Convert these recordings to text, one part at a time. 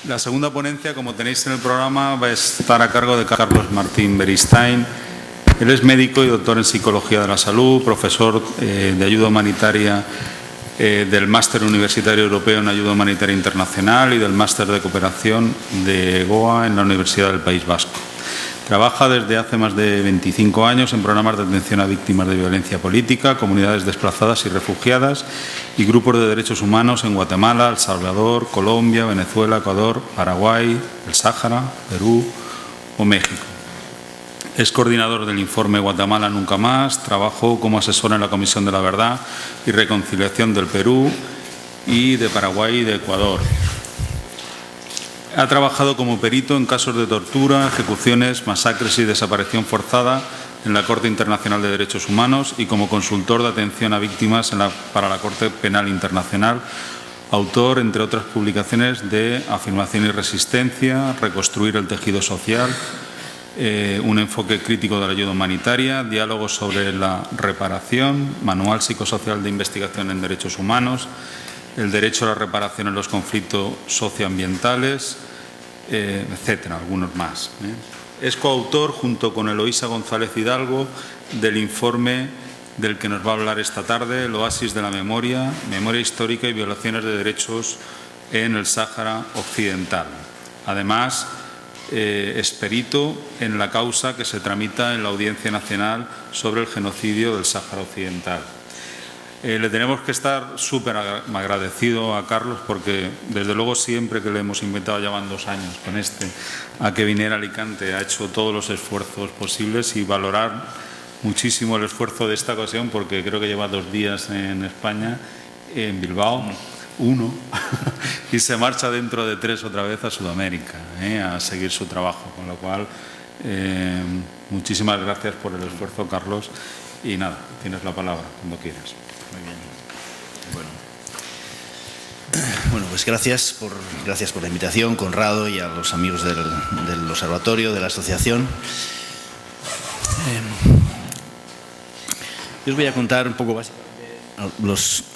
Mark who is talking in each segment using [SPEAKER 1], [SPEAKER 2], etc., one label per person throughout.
[SPEAKER 1] La segunda ponencia, como tenéis en el programa, va a estar a cargo de Carlos Martín Beristain. Él es médico y doctor en Psicología de la Salud, profesor de ayuda humanitaria del Máster Universitario Europeo en Ayuda Humanitaria Internacional y del Máster de Cooperación de Goa en la Universidad del País Vasco. Trabaja desde hace más de 25 años en programas de atención a víctimas de violencia política, comunidades desplazadas y refugiadas y grupos de derechos humanos en Guatemala, El Salvador, Colombia, Venezuela, Ecuador, Paraguay, el Sáhara, Perú o México. Es coordinador del informe Guatemala Nunca Más, trabajó como asesor en la Comisión de la Verdad y Reconciliación del Perú y de Paraguay y de Ecuador. Ha trabajado como perito en casos de tortura, ejecuciones, masacres y desaparición forzada en la Corte Internacional de Derechos Humanos y como consultor de atención a víctimas para la Corte Penal Internacional, autor, entre otras publicaciones, de Afirmación y Resistencia, Reconstruir el tejido social, un enfoque crítico de la ayuda humanitaria, Diálogos sobre la reparación, Manual psicosocial de investigación en derechos humanos, el derecho a la reparación en los conflictos socioambientales, etcétera, algunos más. Es coautor, junto con Eloísa González Hidalgo, del informe del que nos va a hablar esta tarde, el Oasis de la Memoria, Memoria Histórica y Violaciones de Derechos en el Sáhara Occidental. Además, es perito en la causa que se tramita en la Audiencia Nacional sobre el genocidio del Sáhara Occidental. Le tenemos que estar súper agradecido a Carlos porque, desde luego, siempre que le hemos invitado, ya van 2 años con a que viniera a Alicante, ha hecho todos los esfuerzos posibles y valorar muchísimo el esfuerzo de esta ocasión porque creo que lleva 2 días en España, en Bilbao, uno, y se marcha dentro de 3 otra vez a Sudamérica, a seguir su trabajo. Con lo cual, muchísimas gracias por el esfuerzo, Carlos. Y nada, tienes la palabra cuando quieras.
[SPEAKER 2] Muy bien. Bueno, pues gracias por la invitación, Conrado, y a los amigos del observatorio, de la asociación. Yo os voy a contar un poco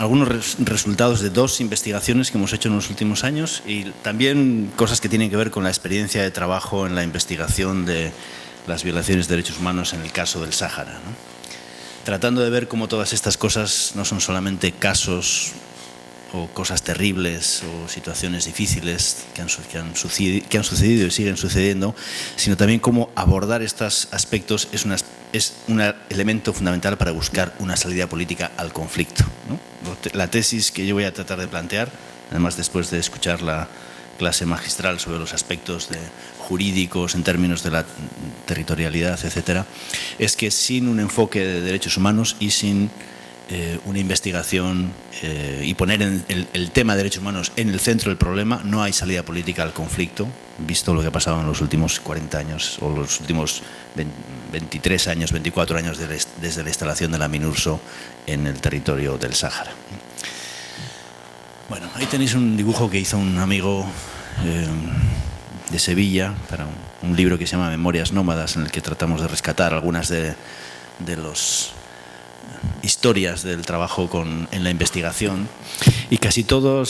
[SPEAKER 2] algunos resultados de 2 investigaciones que hemos hecho en los últimos años y también cosas que tienen que ver con la experiencia de trabajo en la investigación de las violaciones de derechos humanos en el caso del Sáhara, ¿no? Tratando de ver cómo todas estas cosas no son solamente casos o cosas terribles o situaciones difíciles que han sucedido y siguen sucediendo, sino también cómo abordar estos aspectos es un elemento fundamental para buscar una salida política al conflicto, ¿no? La tesis que yo voy a tratar de plantear, además después de escuchar la clase magistral sobre los aspectos jurídicos en términos de la territorialidad, etcétera, es que sin un enfoque de derechos humanos y sin una investigación y poner el tema de derechos humanos en el centro del problema, no hay salida política al conflicto, visto lo que ha pasado en los últimos 40 años o los últimos 23 años, 24 años desde la instalación de la MINURSO en el territorio del Sáhara. Bueno, ahí tenéis un dibujo que hizo un amigo de Sevilla para un libro que se llama Memorias Nómadas, en el que tratamos de rescatar algunas de las historias del trabajo en la investigación, y casi lo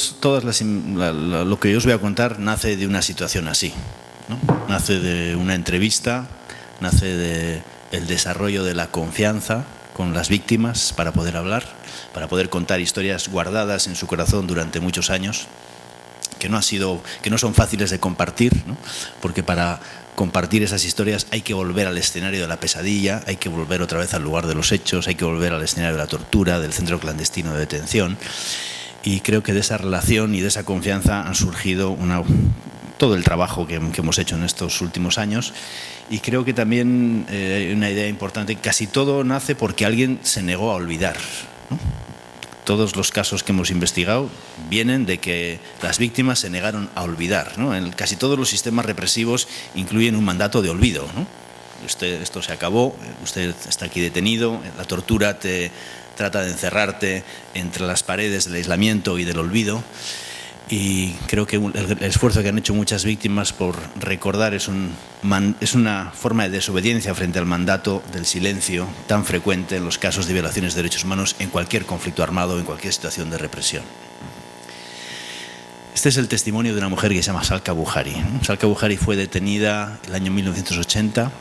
[SPEAKER 2] que yo os voy a contar nace de una situación así, ¿no? Nace de una entrevista, nace del desarrollo de la confianza con las víctimas para poder hablar, para poder contar historias guardadas en su corazón durante muchos años, que no son fáciles de compartir, ¿no? Porque para compartir esas historias hay que volver al escenario de la pesadilla, hay que volver otra vez al lugar de los hechos, hay que volver al escenario de la tortura, del centro clandestino de detención. Y creo que de esa relación y de esa confianza han surgido todo el trabajo que hemos hecho en estos últimos años. Y creo que también una idea importante, casi todo nace porque alguien se negó a olvidar, ¿no? Todos los casos que hemos investigado vienen de que las víctimas se negaron a olvidar, ¿no? Casi todos los sistemas represivos incluyen un mandato de olvido, ¿no? Esto se acabó, usted está aquí detenido, la tortura te trata de encerrarte entre las paredes del aislamiento y del olvido. Y creo que el esfuerzo que han hecho muchas víctimas por recordar es una forma de desobediencia frente al mandato del silencio tan frecuente en los casos de violaciones de derechos humanos en cualquier conflicto armado, en cualquier situación de represión. Este es el testimonio de una mujer que se llama Salka Buhari. Salka Buhari fue detenida el año 1980.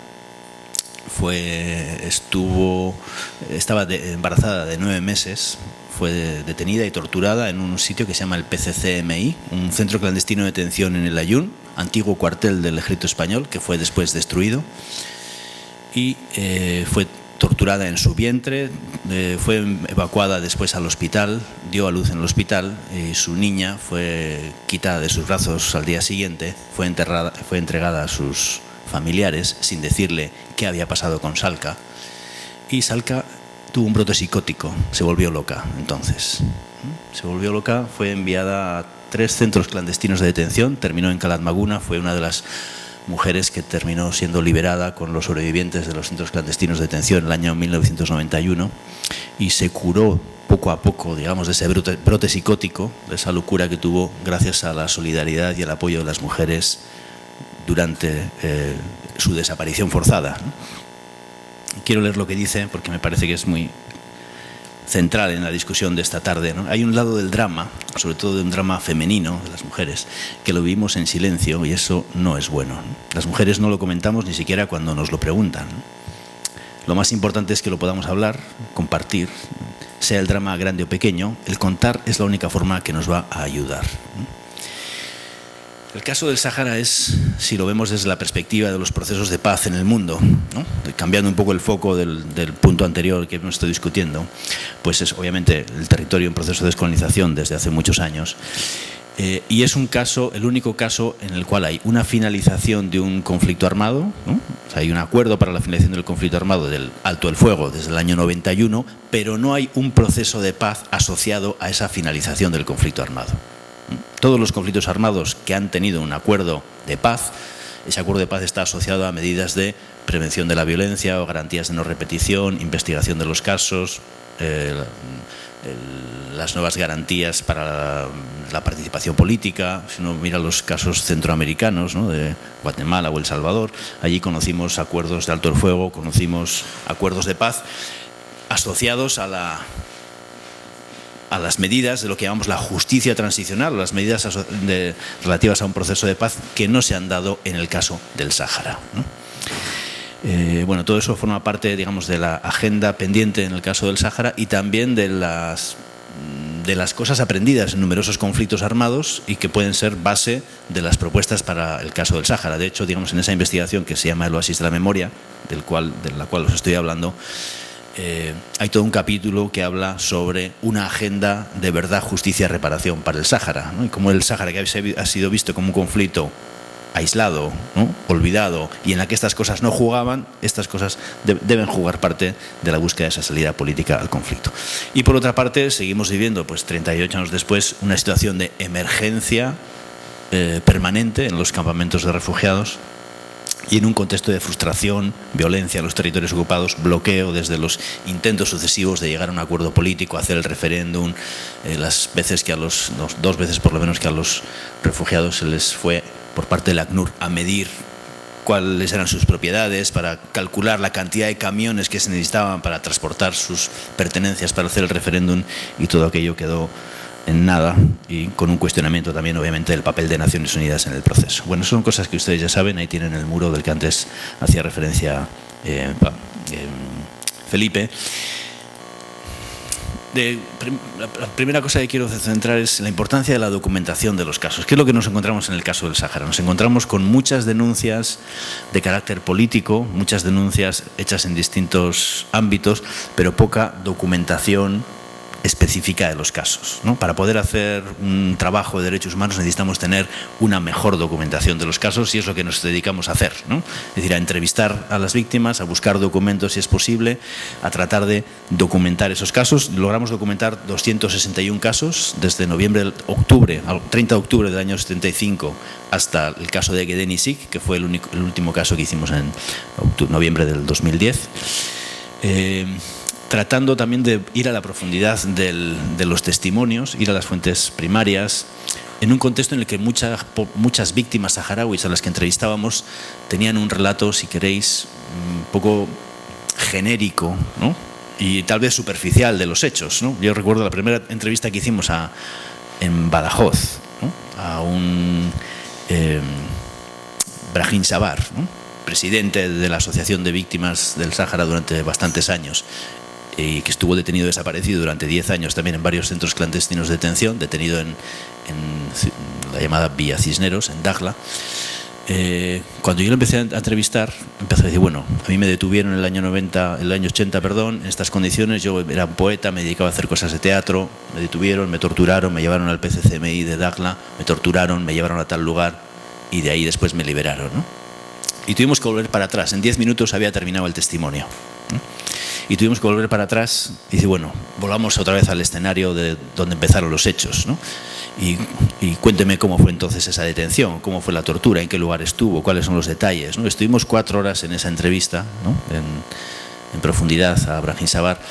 [SPEAKER 2] Estaba embarazada de 9 meses, fue detenida y torturada en un sitio que se llama el PCCMI, un centro clandestino de detención en el Ayun, antiguo cuartel del ejército español, que fue después destruido, y fue torturada en su vientre, fue evacuada después al hospital, dio a luz en el hospital, y su niña fue quitada de sus brazos al día siguiente, fue entregada a sus familiares sin decirle qué había pasado con Salka, y Salka tuvo un brote psicótico, se volvió loca. Entonces se volvió loca, fue enviada a 3 centros clandestinos de detención, terminó en Kalatmaguna, fue una de las mujeres que terminó siendo liberada con los sobrevivientes de los centros clandestinos de detención en el año 1991, y se curó poco a poco, digamos, de ese brote psicótico, de esa locura que tuvo, gracias a la solidaridad y el apoyo de las mujeres durante su desaparición forzada. Quiero leer lo que dice porque me parece que es muy central en la discusión de esta tarde, ¿no? Hay un lado del drama, sobre todo de un drama femenino de las mujeres, que lo vivimos en silencio, y eso no es bueno, ¿no? Las mujeres no lo comentamos ni siquiera cuando nos lo preguntan, ¿no? Lo más importante es que lo podamos hablar, compartir, sea el drama grande o pequeño. El contar es la única forma que nos va a ayudar, ¿no? El caso del Sáhara es, si lo vemos desde la perspectiva de los procesos de paz en el mundo, ¿no? Cambiando un poco el foco del punto anterior que hemos estado discutiendo, pues es obviamente el territorio en proceso de descolonización desde hace muchos años, y es un caso, el único caso en el cual hay una finalización de un conflicto armado, ¿no? O sea, hay un acuerdo para la finalización del conflicto armado del alto el fuego desde el año 91, pero no hay un proceso de paz asociado a esa finalización del conflicto armado. Todos los conflictos armados que han tenido un acuerdo de paz, ese acuerdo de paz está asociado a medidas de prevención de la violencia o garantías de no repetición, investigación de los casos, las nuevas garantías para la participación política. Si uno mira los casos centroamericanos, ¿no?, de Guatemala o El Salvador, allí conocimos acuerdos de alto el fuego, conocimos acuerdos de paz asociados a las medidas de lo que llamamos la justicia transicional, las medidas relativas a un proceso de paz que no se han dado en el caso del Sáhara, ¿no? Bueno, todo eso forma parte, digamos, de la agenda pendiente en el caso del Sáhara, y también de las cosas aprendidas en numerosos conflictos armados y que pueden ser base de las propuestas para el caso del Sáhara. De hecho, digamos, en esa investigación que se llama El Oasis de la Memoria, de la cual os estoy hablando, hay todo un capítulo que habla sobre una agenda de verdad, justicia y reparación para el Sáhara, ¿no? Y como el Sáhara, que ha sido visto como un conflicto aislado, ¿no?, olvidado, y en la que estas cosas no jugaban, estas cosas deben jugar parte de la búsqueda de esa salida política al conflicto. Y por otra parte, seguimos viviendo, pues 38 años después, una situación de emergencia permanente en los campamentos de refugiados, y en un contexto de frustración, violencia en los territorios ocupados, bloqueo desde los intentos sucesivos de llegar a un acuerdo político, hacer el referéndum, las veces que dos veces por lo menos que a los refugiados se les fue por parte del ACNUR a medir cuáles eran sus propiedades, para calcular la cantidad de camiones que se necesitaban para transportar sus pertenencias para hacer el referéndum, y todo aquello quedó en nada, y con un cuestionamiento también, obviamente, del papel de Naciones Unidas en el proceso. Bueno, son cosas que ustedes ya saben. Ahí tienen el muro del que antes hacía referencia Felipe. La primera cosa que quiero centrar es la importancia de la documentación de los casos. ¿Qué es lo que nos encontramos en el caso del Sáhara? Nos encontramos con muchas denuncias de carácter político, muchas denuncias hechas en distintos ámbitos, pero poca documentación específica de los casos, ¿no? Para poder hacer un trabajo de derechos humanos necesitamos tener una mejor documentación de los casos, y es lo que nos dedicamos a hacer, ¿no? Es decir, a entrevistar a las víctimas, a buscar documentos si es posible, a tratar de documentar esos casos. Logramos documentar 261 casos desde octubre, 30 de octubre del año 75 hasta el caso de Geden Isik, que fue el último caso que hicimos en noviembre del 2010. Tratando también de ir a la profundidad de los testimonios, ir a las fuentes primarias, en un contexto en el que muchas víctimas saharauis a las que entrevistábamos tenían un relato, si queréis, un poco genérico, ¿no?, y tal vez superficial de los hechos, ¿no? Yo recuerdo la primera entrevista que hicimos en Badajoz, ¿no?, a un Brahim Sabar, ¿no?, presidente de la Asociación de Víctimas del Sáhara durante bastantes años, y que estuvo detenido desaparecido durante 10 años también en varios centros clandestinos de detención, detenido en la llamada Villa Cisneros, en Dakhla. Cuando yo lo empecé a entrevistar, empecé a decir, bueno, a mí me detuvieron en el año 80, en estas condiciones. Yo era un poeta, me dedicaba a hacer cosas de teatro, me detuvieron, me torturaron, me llevaron al PCCMI de Dakhla, me torturaron, me llevaron a tal lugar y de ahí después me liberaron, ¿no? Y tuvimos que volver para atrás. En 10 minutos había terminado el testimonio, ¿no? Y tuvimos que volver para atrás y dice, bueno, volvamos otra vez al escenario de donde empezaron los hechos, ¿no? Y cuénteme cómo fue entonces esa detención, cómo fue la tortura, en qué lugar estuvo, cuáles son los detalles, ¿no? Estuvimos 4 horas en esa entrevista, ¿no?, en profundidad a Brahim Sabar,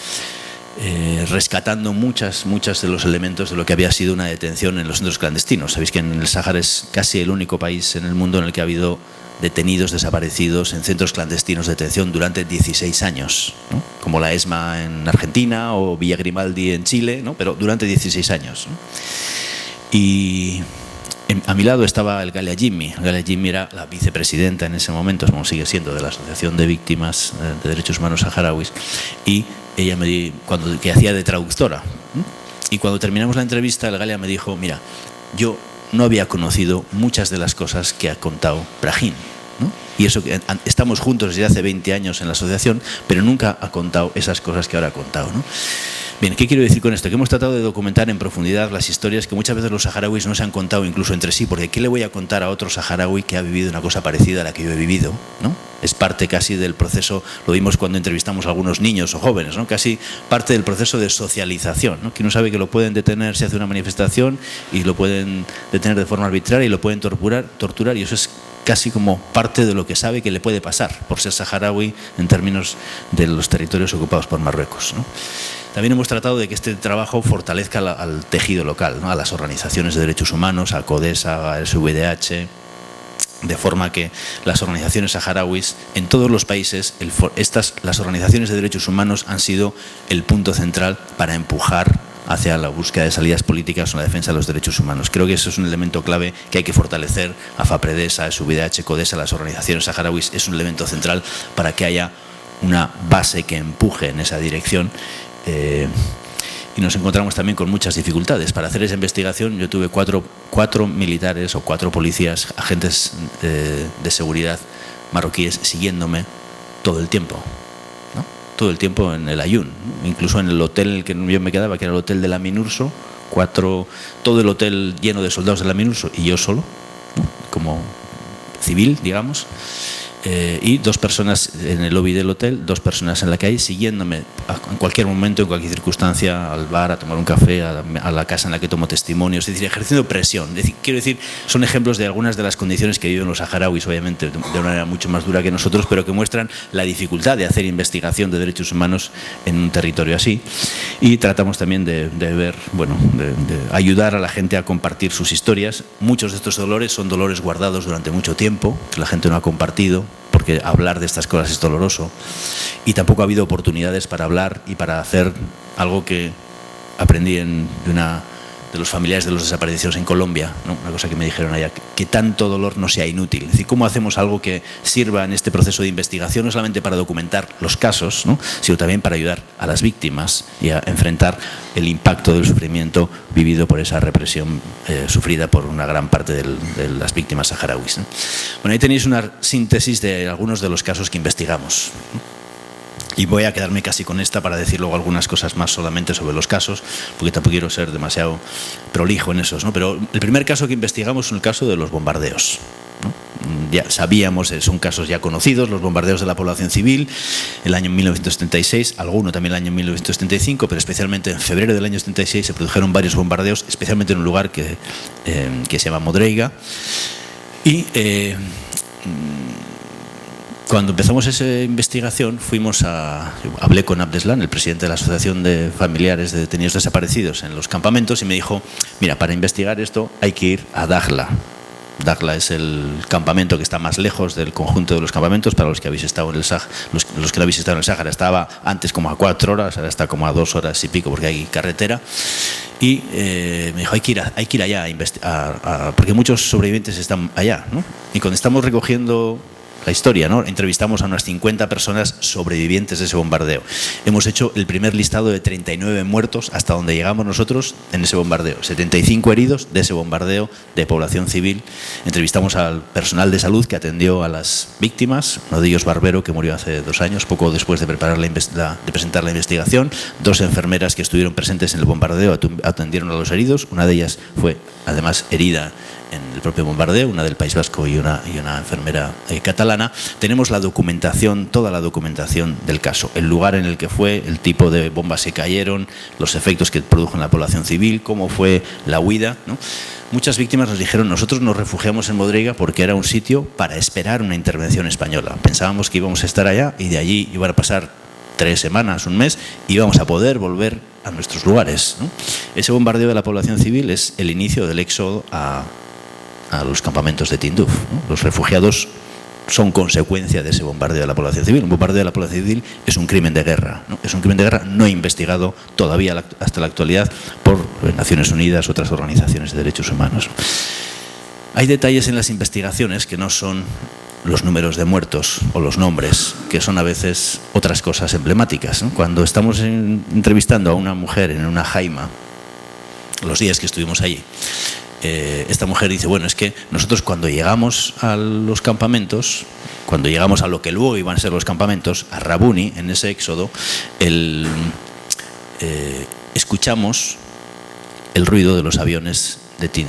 [SPEAKER 2] rescatando muchas de los elementos de lo que había sido una detención en los centros clandestinos. Sabéis que en el Sáhara es casi el único país en el mundo en el que ha habido detenidos, desaparecidos en centros clandestinos de detención durante 16 años, ¿no?, como la ESMA en Argentina o Villa Grimaldi en Chile, ¿no?, pero durante 16 años, ¿no? Y a mi lado estaba el Galia Jimmy. Galia Jimmy era la vicepresidenta en ese momento, como sigue siendo, de la Asociación de Víctimas de Derechos Humanos Saharauis, y ella que hacía de traductora. Y cuando terminamos la entrevista, el Galia me dijo, mira, yo no había conocido muchas de las cosas que ha contado Brahim, ¿no? Y eso que estamos juntos desde hace 20 años en la asociación, pero nunca ha contado esas cosas que ahora ha contado, ¿no? Bien, ¿qué quiero decir con esto? Que hemos tratado de documentar en profundidad las historias que muchas veces los saharauis no se han contado incluso entre sí, porque ¿qué le voy a contar a otro saharaui que ha vivido una cosa parecida a la que yo he vivido, ¿no? Es parte casi del proceso, lo vimos cuando entrevistamos a algunos niños o jóvenes, ¿no?, casi parte del proceso de socialización, ¿no?, que uno sabe que lo pueden detener si hace una manifestación y lo pueden detener de forma arbitraria y lo pueden torturar, y eso es casi como parte de lo que sabe que le puede pasar por ser saharaui en términos de los territorios ocupados por Marruecos, ¿no? También hemos tratado de que este trabajo fortalezca al tejido local, ¿no?, a las organizaciones de derechos humanos, a CODESA, a SVDH, de forma que las organizaciones saharauis en todos los países, las organizaciones de derechos humanos han sido el punto central para empujar hacia la búsqueda de salidas políticas o la defensa de los derechos humanos. Creo que eso es un elemento clave que hay que fortalecer. A FAPREDESA, a SVDH, CODESA, las organizaciones saharauis, es un elemento central para que haya una base que empuje en esa dirección. Y nos encontramos también con muchas dificultades. Para hacer esa investigación yo tuve cuatro militares o 4 policías, agentes de seguridad marroquíes siguiéndome todo el tiempo, ¿no?, todo el tiempo en el Ayun, ¿no?, incluso en el hotel en el que yo me quedaba, que era el hotel de la Minurso, todo el hotel lleno de soldados de la Minurso y yo solo, ¿no?, como civil, digamos. Y 2 personas en el lobby del hotel, 2 personas en la calle siguiéndome en cualquier momento, en cualquier circunstancia, al bar, a tomar un café, a la casa en la que tomo testimonios, es decir, ejerciendo presión. Quiero decir, son ejemplos de algunas de las condiciones que viven los saharauis, obviamente de una manera mucho más dura que nosotros, pero que muestran la dificultad de hacer investigación de derechos humanos en un territorio así. Y tratamos también de ayudar a la gente a compartir sus historias. Muchos de estos dolores son dolores guardados durante mucho tiempo, que la gente no ha compartido, porque hablar de estas cosas es doloroso, y tampoco ha habido oportunidades para hablar y para hacer algo que aprendí de los familiares de los desaparecidos en Colombia, ¿no?, una cosa que me dijeron allá, que tanto dolor no sea inútil. Es decir, ¿cómo hacemos algo que sirva en este proceso de investigación, no solamente para documentar los casos, ¿no?, sino también para ayudar a las víctimas y a enfrentar el impacto del sufrimiento vivido por esa represión sufrida por una gran parte de las víctimas saharauis, ¿no? Bueno, ahí tenéis una síntesis de algunos de los casos que investigamos, ¿no? Y voy a quedarme casi con esta para decir luego algunas cosas más solamente sobre los casos, porque tampoco quiero ser demasiado prolijo en esos, ¿no? Pero el primer caso que investigamos es el caso de los bombardeos, ¿no? Ya sabíamos, son casos ya conocidos, los bombardeos de la población civil, el año 1976, alguno también el año 1975, pero especialmente en febrero del año 76 se produjeron varios bombardeos, especialmente en un lugar que se llama Modreiga. Y cuando empezamos esa investigación hablé con Abdeslam, el presidente de la Asociación de Familiares de Detenidos Desaparecidos en los campamentos, y me dijo, mira, para investigar esto hay que ir a Dakhla. Dakhla es el campamento que está más lejos del conjunto de los campamentos. Para los que habéis estado en el Sáhara, los que no habéis estado en el Sáhara, estaba antes como a 4 horas, ahora está como a 2 horas y pico porque hay carretera. Y me dijo, hay que ir allá porque muchos sobrevivientes están allá, ¿no? Y cuando estamos recogiendo la historia, ¿no? Entrevistamos a unas 50 personas sobrevivientes de ese bombardeo. Hemos hecho el primer listado de 39 muertos hasta donde llegamos nosotros en ese bombardeo. 75 heridos de ese bombardeo de población civil. Entrevistamos al personal de salud que atendió a las víctimas, uno de ellos Barbero, que murió hace 2 años, poco después de presentar la investigación. 2 enfermeras que estuvieron presentes en el bombardeo atendieron a los heridos. Una de ellas fue además herida en el propio bombardeo, una del País Vasco y una enfermera catalana. Tenemos la documentación, toda la documentación del caso, el lugar en el que fue, el tipo de bombas que cayeron, los efectos que produjo en la población civil, cómo fue la huida, ¿no? Muchas víctimas nos dijeron, nosotros nos refugiamos en Modrega porque era un sitio para esperar una intervención española. Pensábamos que íbamos a estar allá y de allí iban a pasar 3 semanas, un mes, y íbamos a poder volver a nuestros lugares, ¿no? Ese bombardeo de la población civil es el inicio del éxodo a los campamentos de Tinduf, ¿no? Los refugiados son consecuencia de ese bombardeo de la población civil. Un bombardeo de la población civil es un crimen de guerra, ¿no? Es un crimen de guerra no investigado todavía hasta la actualidad por Naciones Unidas, otras organizaciones de derechos humanos. Hay detalles en las investigaciones que no son los números de muertos o los nombres, que son a veces otras cosas emblemáticas, ¿no? Cuando estamos entrevistando a una mujer en una jaima, los días que estuvimos allí, esta mujer dice, bueno, es que nosotros cuando llegamos a los campamentos, cuando llegamos a lo que luego iban a ser los campamentos, a Rabuni, en ese éxodo, escuchamos el ruido de los aviones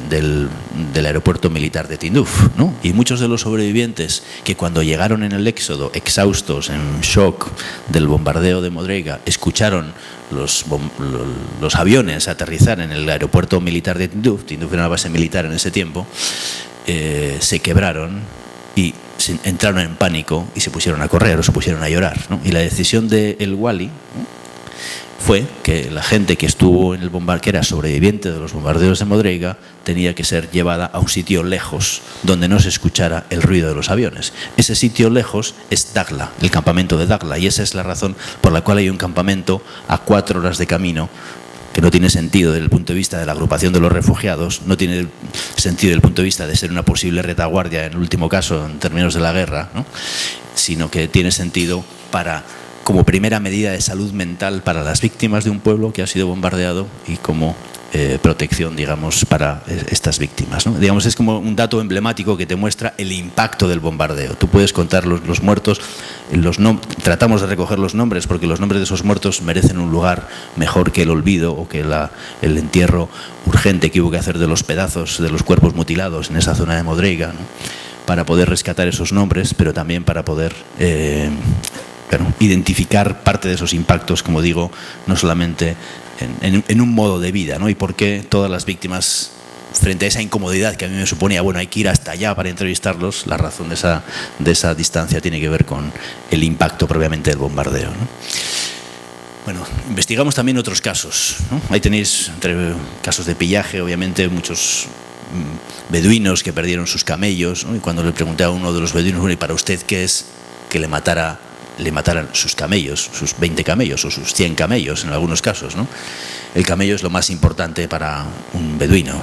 [SPEAKER 2] del aeropuerto militar de Tinduf, ¿no? Y muchos de los sobrevivientes que cuando llegaron en el éxodo, exhaustos, en shock del bombardeo de Modrega, escucharon los aviones aterrizar en el aeropuerto militar de Tinduf. Tinduf era una base militar en ese tiempo. Se quebraron y entraron en pánico y se pusieron a correr o se pusieron a llorar, ¿no? Y la decisión de El Wali, ¿no?, fue que la gente que estuvo en el bombardeo, que era sobreviviente de los bombardeos de Modrega, tenía que ser llevada a un sitio lejos donde no se escuchara el ruido de los aviones. Ese sitio lejos es Dakhla, el campamento de Dakhla, y esa es la razón por la cual hay un campamento a 4 horas de camino, que no tiene sentido desde el punto de vista de la agrupación de los refugiados, no tiene sentido desde el punto de vista de ser una posible retaguardia en el último caso en términos de la guerra, ¿no?, sino que tiene sentido como primera medida de salud mental para las víctimas de un pueblo que ha sido bombardeado y como protección, digamos, para estas víctimas, ¿no? Digamos, es como un dato emblemático que te muestra el impacto del bombardeo. Tú puedes contar los muertos, tratamos de recoger los nombres porque los nombres de esos muertos merecen un lugar mejor que el olvido o que el entierro urgente que hubo que hacer de los pedazos, de los cuerpos mutilados en esa zona de Modrega, ¿no?, para poder rescatar esos nombres, pero también para poder identificar parte de esos impactos, como digo, no solamente en un modo de vida, ¿no? Y por qué todas las víctimas, frente a esa incomodidad que a mí me suponía, bueno, hay que ir hasta allá para entrevistarlos, la razón de esa distancia tiene que ver con el impacto propiamente del bombardeo, ¿no? Bueno, investigamos también otros casos, ¿no? Ahí tenéis entre casos de pillaje, obviamente, muchos beduinos que perdieron sus camellos, ¿no? Y cuando le pregunté a uno de los beduinos, bueno, ¿y para usted qué es que le mataran sus camellos, sus 20 camellos o sus 100 camellos en algunos casos, ¿no? El camello es lo más importante para un beduino,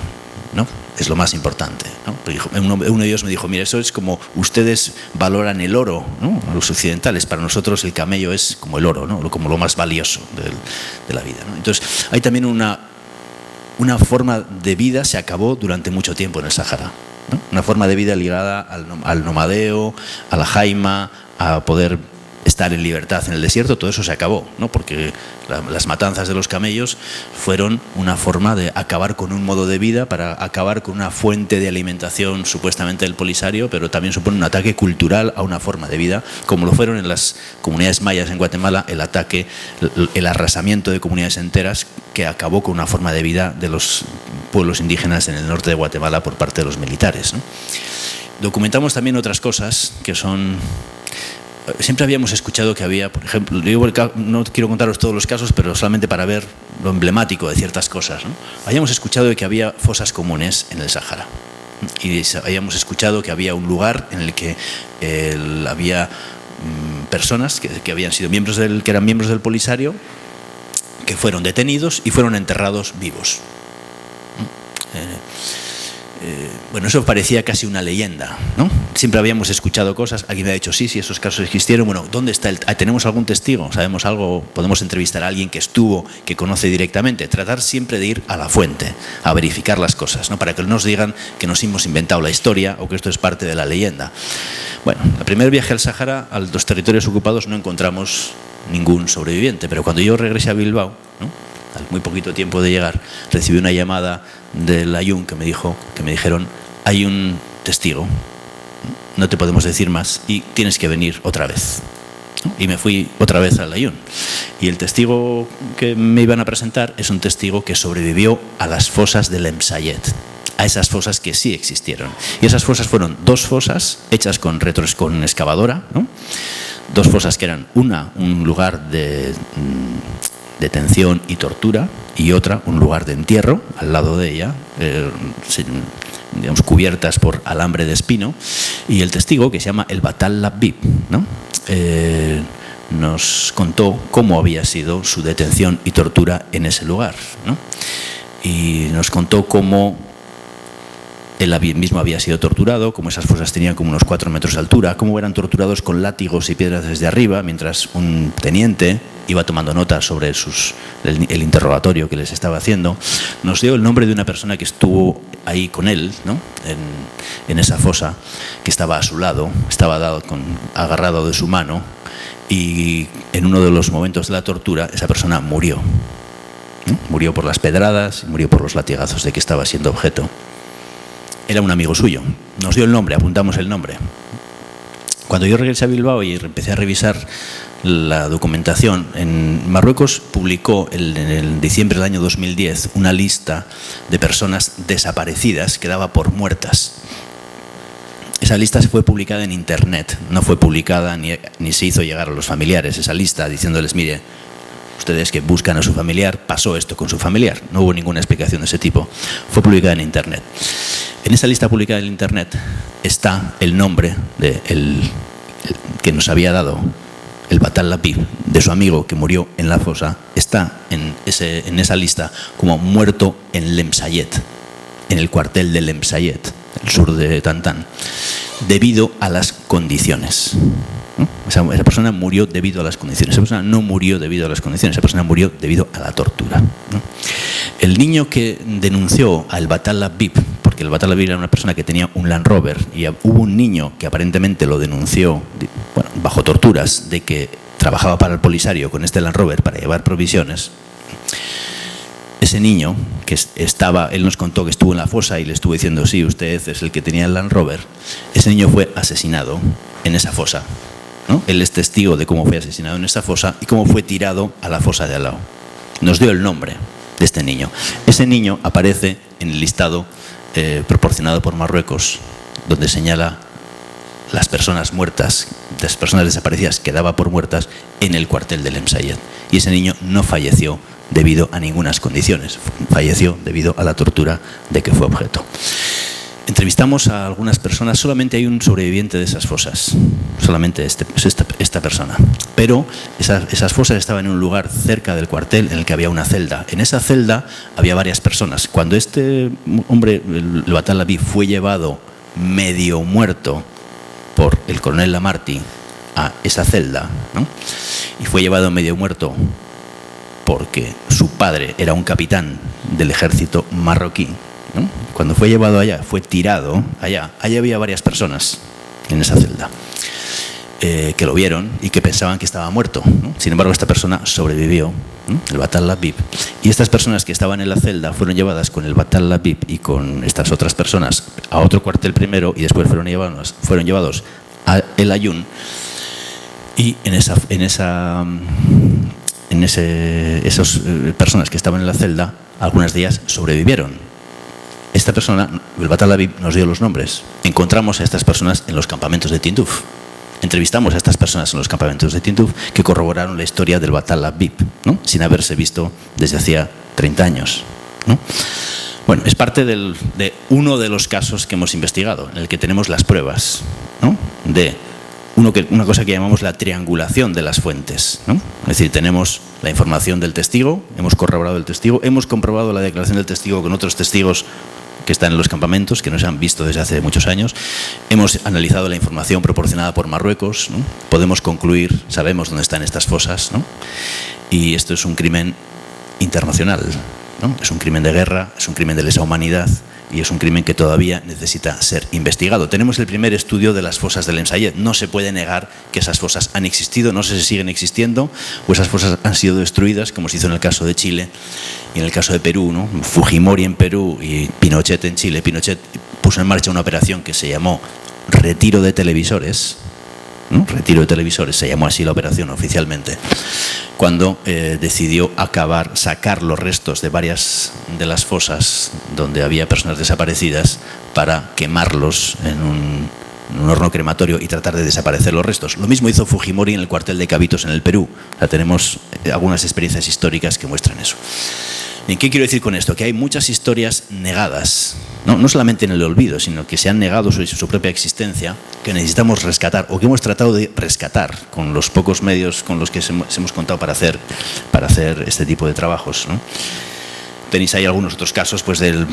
[SPEAKER 2] ¿no? Es lo más importante, ¿no? Uno de ellos me dijo, mira, eso es como ustedes valoran el oro, ¿no?, los occidentales, para nosotros el camello es como el oro, ¿no?, como lo más valioso de la vida, ¿no? Entonces, hay también una forma de vida se acabó durante mucho tiempo en el Sáhara, ¿no? Una forma de vida ligada al nomadeo, a la jaima, a poder estar en libertad en el desierto. Todo eso se acabó, ¿no?, porque las matanzas de los camellos fueron una forma de acabar con un modo de vida, para acabar con una fuente de alimentación supuestamente del Polisario, pero también supone un ataque cultural a una forma de vida, como lo fueron en las comunidades mayas en Guatemala, el arrasamiento de comunidades enteras que acabó con una forma de vida de los pueblos indígenas en el norte de Guatemala por parte de los militares, ¿no? Documentamos también otras cosas que son... Siempre habíamos escuchado que había, por ejemplo, no quiero contaros todos los casos, pero solamente para ver lo emblemático de ciertas cosas, ¿no? Habíamos escuchado de que había fosas comunes en el Sáhara, Y habíamos escuchado que había un lugar en el que había personas que habían sido que eran miembros del Polisario, que fueron detenidos y fueron enterrados vivos. Bueno, eso parecía casi una leyenda, ¿no? Siempre habíamos escuchado cosas. Alguien me ha dicho, sí, esos casos existieron. Bueno, ¿dónde está ¿tenemos algún testigo? ¿Sabemos algo? ¿Podemos entrevistar a alguien que estuvo, que conoce directamente? Tratar siempre de ir a la fuente, a verificar las cosas, ¿no? Para que no nos digan que nos hemos inventado la historia o que esto es parte de la leyenda. Bueno, el primer viaje al Sáhara, a los territorios ocupados, no encontramos ningún sobreviviente. Pero cuando yo regresé a Bilbao, ¿no?, al muy poquito tiempo de llegar, recibí una llamada del Ayun que me dijeron, hay un testigo, no te podemos decir más y tienes que venir otra vez. Y me fui otra vez al Ayun. Y el testigo que me iban a presentar es un testigo que sobrevivió a las fosas del Emsayet, a esas fosas que sí existieron. Y esas fosas fueron 2 fosas hechas con excavadora, ¿no? 2 fosas que eran un lugar de detención y tortura, y otra, un lugar de entierro al lado de ella, digamos, cubiertas por alambre de espino. Y el testigo, que se llama el Batal Labib, ¿no?, nos contó cómo había sido su detención y tortura en ese lugar, ¿no? Y nos contó cómo él mismo había sido torturado, cómo esas fosas tenían como unos 4 metros de altura, cómo eran torturados con látigos y piedras desde arriba, mientras un teniente iba tomando notas sobre el interrogatorio que les estaba haciendo. Nos dio el nombre de una persona que estuvo ahí con él, ¿no?, en esa fosa, que estaba a su lado, estaba agarrado de su mano, y en uno de los momentos de la tortura esa persona murió, ¿no? Murió por las pedradas y murió por los latigazos de que estaba siendo objeto. Era un amigo suyo. Nos dio el nombre, apuntamos el nombre. Cuando yo regresé a Bilbao y empecé a revisar la documentación, en Marruecos publicó en diciembre del año 2010 una lista de personas desaparecidas que daba por muertas. Esa lista se fue publicada en Internet, no fue publicada ni se hizo llegar a los familiares esa lista diciéndoles, mire, ustedes que buscan a su familiar, pasó esto con su familiar. No hubo ninguna explicación de ese tipo. Fue publicada en Internet. En esa lista publicada en Internet está el nombre que nos había dado el Batal Labib, de su amigo que murió en la fosa. Está en esa lista como muerto en Lemsayet, en el cuartel de Lemsayet, el sur de Tantán, debido a las condiciones, ¿no? Esa persona murió debido a las condiciones. Esa persona no murió debido a las condiciones. Esa persona murió debido a la tortura, ¿no? El niño que denunció al Batal Labib, porque el Batal Labib era una persona que tenía un Land Rover, y hubo un niño que aparentemente lo denunció, bueno, bajo torturas, de que trabajaba para el Polisario con este Land Rover para llevar provisiones. Ese niño que él nos contó que estuvo en la fosa y le estuvo diciendo, sí, usted es el que tenía el Land Rover. Ese niño fue asesinado en esa fosa, ¿no? Él es testigo de cómo fue asesinado en esa fosa y cómo fue tirado a la fosa de al lado. Nos dio el nombre de este niño. Ese niño aparece en el listado proporcionado por Marruecos, donde señala las personas muertas, las personas desaparecidas que daba por muertas en el cuartel del Emsayet. Y ese niño no falleció debido a ninguna condiciones, falleció debido a la tortura de que fue objeto. Entrevistamos a algunas personas, solamente hay un sobreviviente de esas fosas, solamente esta persona. Pero esas fosas estaban en un lugar cerca del cuartel en el que había una celda. En esa celda había varias personas. Cuando este hombre, el Batal Labib, fue llevado medio muerto por el coronel Lamarty a esa celda, ¿no?, y fue llevado medio muerto porque su padre era un capitán del ejército marroquí, ¿no? Cuando fue llevado allá, fue tirado allá. Allá había varias personas en esa celda que lo vieron y que pensaban que estaba muerto, ¿no? Sin embargo, esta persona sobrevivió, ¿no?, el Batal Labib. Y estas personas que estaban en la celda fueron llevadas con el Batal Labib y con estas otras personas a otro cuartel primero, y después fueron llevados a El Ayun. Y esas personas que estaban en la celda, algunas de ellas sobrevivieron. Esta persona, el Batal Labib, nos dio los nombres. Encontramos a estas personas en los campamentos de Tinduf. Entrevistamos a estas personas en los campamentos de Tinduf que corroboraron la historia del Batal Labib, ¿no?, sin haberse visto desde hacía 30 años, ¿no? Bueno, es parte de uno de los casos que hemos investigado, en el que tenemos las pruebas, ¿no?, de una cosa que llamamos la triangulación de las fuentes, ¿no? Es decir, tenemos la información del testigo, hemos corroborado el testigo, hemos comprobado la declaración del testigo con otros testigos que están en los campamentos, que no se han visto desde hace muchos años, hemos analizado la información proporcionada por Marruecos, ¿no? Podemos concluir, sabemos dónde están estas fosas, ¿no? Y esto es un crimen internacional, ¿no? Es un crimen de guerra, es un crimen de lesa humanidad, y es un crimen que todavía necesita ser investigado. Tenemos el primer estudio de las fosas del Ensayet. No se puede negar que esas fosas han existido, no sé si siguen existiendo, o esas fosas han sido destruidas, como se hizo en el caso de Chile y en el caso de Perú, ¿no? Fujimori en Perú y Pinochet en Chile. Pinochet puso en marcha una operación que se llamó retiro de televisores, ¿no? Retiro de televisores, se llamó así la operación oficialmente, cuando decidió sacar los restos de varias de las fosas donde había personas desaparecidas para quemarlos en un horno crematorio y tratar de desaparecer los restos. Lo mismo hizo Fujimori en el cuartel de Cabitos en el Perú. O sea, tenemos algunas experiencias históricas que muestran eso. ¿Y qué quiero decir con esto? Que hay muchas historias negadas, no solamente en el olvido, sino que se han negado su propia existencia, que necesitamos rescatar, o que hemos tratado de rescatar con los pocos medios con los que hemos contado para hacer este tipo de trabajos, ¿no? Tenéis ahí algunos otros casos, pues del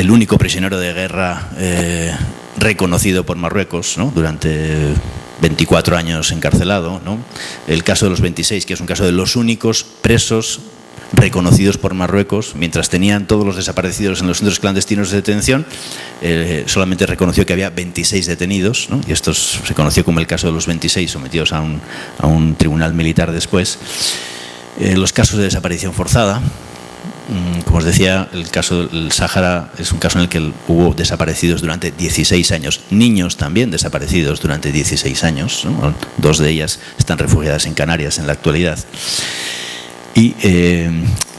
[SPEAKER 2] único prisionero de guerra reconocido por Marruecos, ¿no?, durante 24 años encarcelado, ¿no? El caso de los 26, que es un caso de los únicos presos reconocidos por Marruecos, mientras tenían todos los desaparecidos en los centros clandestinos de detención, solamente reconoció que había 26 detenidos, ¿no? Y esto se conoció como el caso de los 26 sometidos a un tribunal militar después. Los casos de desaparición forzada, como os decía, el caso del Sáhara es un caso en el que hubo desaparecidos durante 16 años, niños también desaparecidos durante 16 años, ¿no? 2 de ellas están refugiadas en Canarias en la actualidad. Y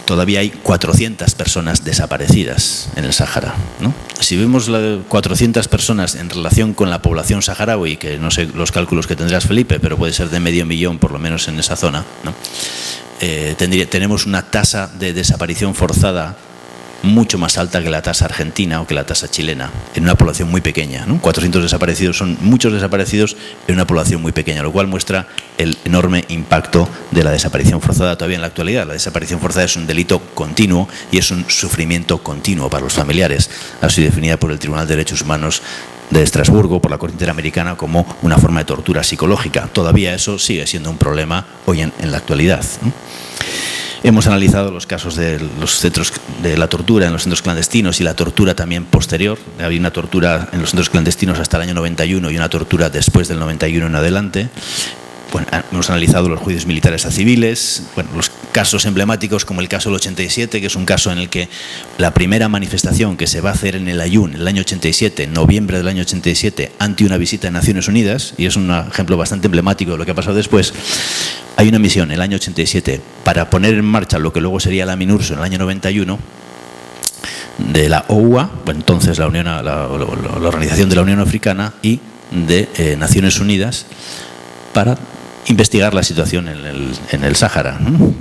[SPEAKER 2] todavía hay 400 personas desaparecidas en el Sáhara, ¿no? Si vemos 400 personas en relación con la población saharaui, que no sé los cálculos que tendrás, Felipe, pero puede ser de 500.000 por lo menos en esa zona, ¿no? Tenemos una tasa de desaparición forzada mucho más alta que la tasa argentina o que la tasa chilena, en una población muy pequeña, ¿no? 400 desaparecidos son muchos desaparecidos en una población muy pequeña, lo cual muestra el enorme impacto de la desaparición forzada todavía en la actualidad. La desaparición forzada es un delito continuo y es un sufrimiento continuo para los familiares, así definida por el Tribunal de Derechos Humanos de Estrasburgo, por la Corte Interamericana, como una forma de tortura psicológica. Todavía eso sigue siendo un problema hoy en la actualidad, ¿no? Hemos analizado los casos de los centros de la tortura en los centros clandestinos y la tortura también posterior. Había una tortura en los centros clandestinos hasta el año 91 y una tortura después del 91 en adelante. Bueno, hemos analizado los juicios militares a civiles, bueno, los casos emblemáticos como el caso del 87, que es un caso en el que la primera manifestación que se va a hacer en el Aaiún en el año 87, en noviembre del año 87, ante una visita de Naciones Unidas, y es un ejemplo bastante emblemático de lo que ha pasado después. Hay una misión en el año 87 para poner en marcha lo que luego sería la MINURSO en el año 91, de la OUA, bueno, entonces la Organización de la Unión Africana, y de Naciones Unidas, para investigar la situación en el Sáhara, ¿no?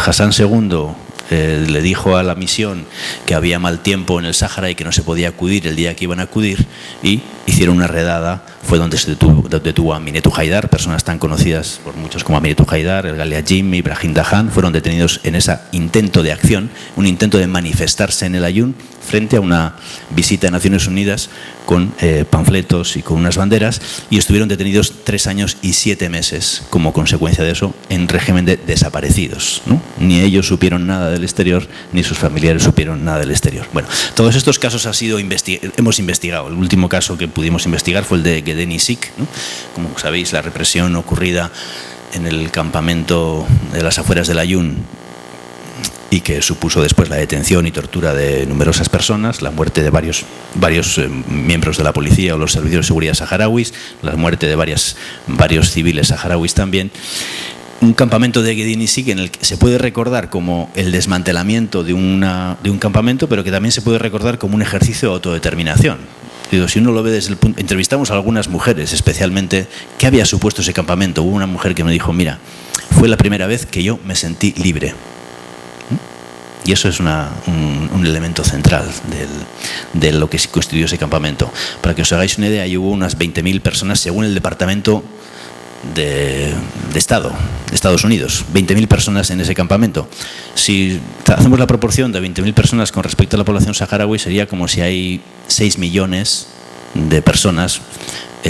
[SPEAKER 2] Hassan II le dijo a la misión que había mal tiempo en el Sáhara y que no se podía acudir el día que iban a acudir, y hicieron una redada. Fue donde se detuvo a Minetou Haidar, personas tan conocidas por muchos como Minetou Haidar, el Ghalia Jim y Brahim Dahan, fueron detenidos en ese intento de acción, un intento de manifestarse en el Aaiún frente a una visita de Naciones Unidas con panfletos y con unas banderas, y estuvieron detenidos 3 años y 7 meses como consecuencia de eso, en régimen de desaparecidos, ¿no? Ni ellos supieron nada del exterior, ni sus familiares supieron nada del exterior. Bueno, todos estos casos hemos investigado. El último caso que pudimos investigar fue el de Gedeni Sik, ¿no? Como sabéis, la represión ocurrida en el campamento de las afueras del Aaiún, y que supuso después la detención y tortura de numerosas personas, la muerte de varios miembros de la policía o los servicios de seguridad saharauis, la muerte de varios civiles saharauis también. Un campamento de Gedeni Sik en el que se puede recordar como el desmantelamiento de un campamento, pero que también se puede recordar como un ejercicio de autodeterminación. Digo, si uno lo ve desde el punto... Entrevistamos a algunas mujeres, especialmente, ¿qué había supuesto ese campamento? Hubo una mujer que me dijo, mira, fue la primera vez que yo me sentí libre. Y eso es un elemento central de lo que constituyó ese campamento. Para que os hagáis una idea, hubo unas 20.000 personas, según el Departamento de Estado de Estados Unidos, 20.000 personas en ese campamento. Si hacemos la proporción de 20.000 personas con respecto a la población saharaui, sería como si hay 6 millones de personas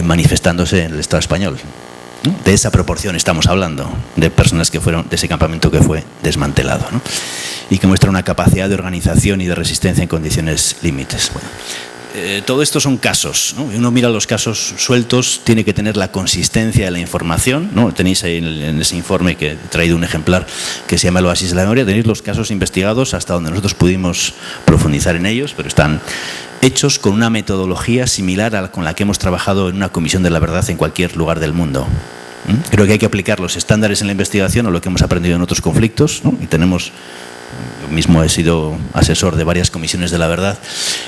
[SPEAKER 2] manifestándose en el Estado español. De esa proporción estamos hablando, de personas que fueron de ese campamento que fue desmantelado, ¿no? Y que muestra una capacidad de organización y de resistencia en condiciones límites. Bueno, todo esto son casos, ¿no? Uno mira los casos sueltos, tiene que tener la consistencia de la información, ¿no? Tenéis ahí en ese informe, que he traído un ejemplar que se llama El Oasis de la Memoria, tenéis los casos investigados hasta donde nosotros pudimos profundizar en ellos, pero están hechos con una metodología similar a la con la que hemos trabajado en una comisión de la verdad en cualquier lugar del mundo. Creo que hay que aplicar los estándares en la investigación o lo que hemos aprendido en otros conflictos, ¿no? Y tenemos, yo mismo he sido asesor de varias comisiones de la verdad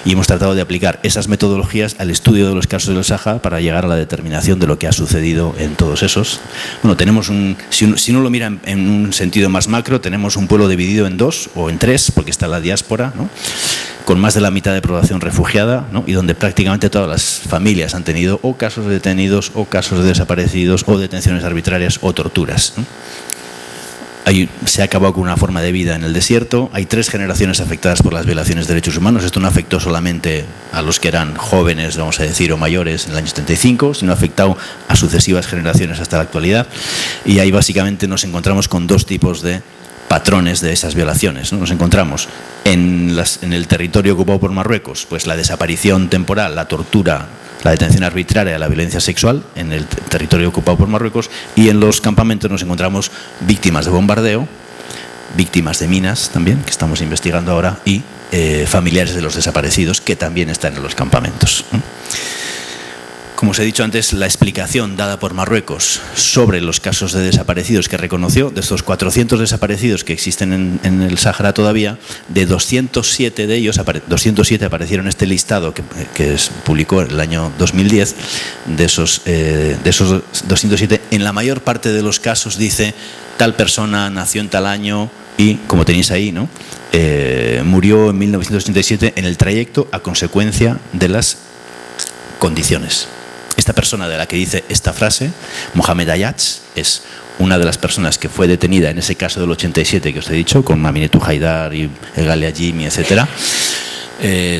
[SPEAKER 2] y hemos tratado de aplicar esas metodologías al estudio de los casos del Sáhara para llegar a la determinación de lo que ha sucedido en todos esos. Bueno, tenemos si uno lo mira en un sentido más macro, tenemos un pueblo dividido en 2 o en 3, porque está la diáspora, ¿no? Con más de la mitad de población refugiada, ¿no? Y donde prácticamente todas las familias han tenido o casos de detenidos o casos de desaparecidos o detenciones arbitrarias o torturas, ¿no? Se ha acabado con una forma de vida en el desierto. Hay 3 generaciones afectadas por las violaciones de derechos humanos. Esto no afectó solamente a los que eran jóvenes, vamos a decir, o mayores en el año 75, sino ha afectado a sucesivas generaciones hasta la actualidad. Y ahí básicamente nos encontramos con 2 tipos de patrones de esas violaciones, ¿no? Nos encontramos en el territorio ocupado por Marruecos, pues la desaparición temporal, la tortura, la detención arbitraria, la violencia sexual en el territorio ocupado por Marruecos, y en los campamentos nos encontramos víctimas de bombardeo, víctimas de minas también, que estamos investigando ahora, y familiares de los desaparecidos que también están en los campamentos. Como os he dicho antes, la explicación dada por Marruecos sobre los casos de desaparecidos que reconoció, de estos 400 desaparecidos que existen en el Sáhara todavía, de 207 de ellos, 207 aparecieron en este listado que publicó en el año 2010, de esos 207, en la mayor parte de los casos dice tal persona nació en tal año y, como tenéis ahí, ¿no? Murió en 1987 en el trayecto a consecuencia de las condiciones. Esta persona de la que dice esta frase, Mohamed Ayats, es una de las personas que fue detenida en ese caso del 87 que os he dicho, con Aminetou Haidar y Egali Ajimi, etc.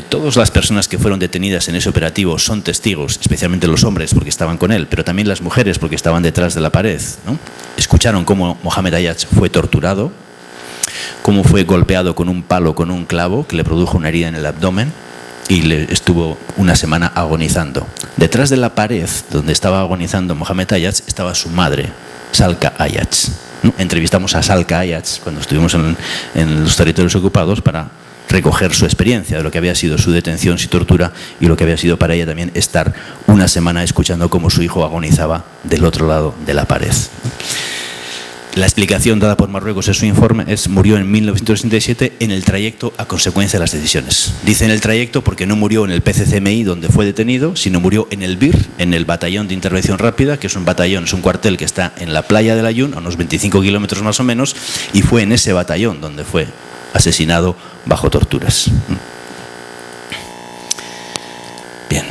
[SPEAKER 2] Todas las personas que fueron detenidas en ese operativo son testigos, especialmente los hombres porque estaban con él, pero también las mujeres porque estaban detrás de la pared, ¿no? Escucharon cómo Mohamed Ayats fue torturado, cómo fue golpeado con un palo, con un clavo, que le produjo una herida en el abdomen, y estuvo una semana agonizando. Detrás de la pared donde estaba agonizando Mohamed Ayats estaba su madre, Salka Ayats, ¿no? Entrevistamos a Salka Ayats cuando estuvimos en los territorios ocupados para recoger su experiencia de lo que había sido su detención, su tortura, y lo que había sido para ella también estar una semana escuchando cómo su hijo agonizaba del otro lado de la pared. La explicación dada por Marruecos en su informe es: murió en 1967 en el trayecto a consecuencia de las decisiones. Dice en el trayecto porque no murió en el PCCMI donde fue detenido, sino murió en el BIR, en el Batallón de Intervención Rápida, que es un batallón, es un cuartel que está en la playa del Ayun, a unos 25 kilómetros más o menos, y fue en ese batallón donde fue asesinado bajo torturas. Bien.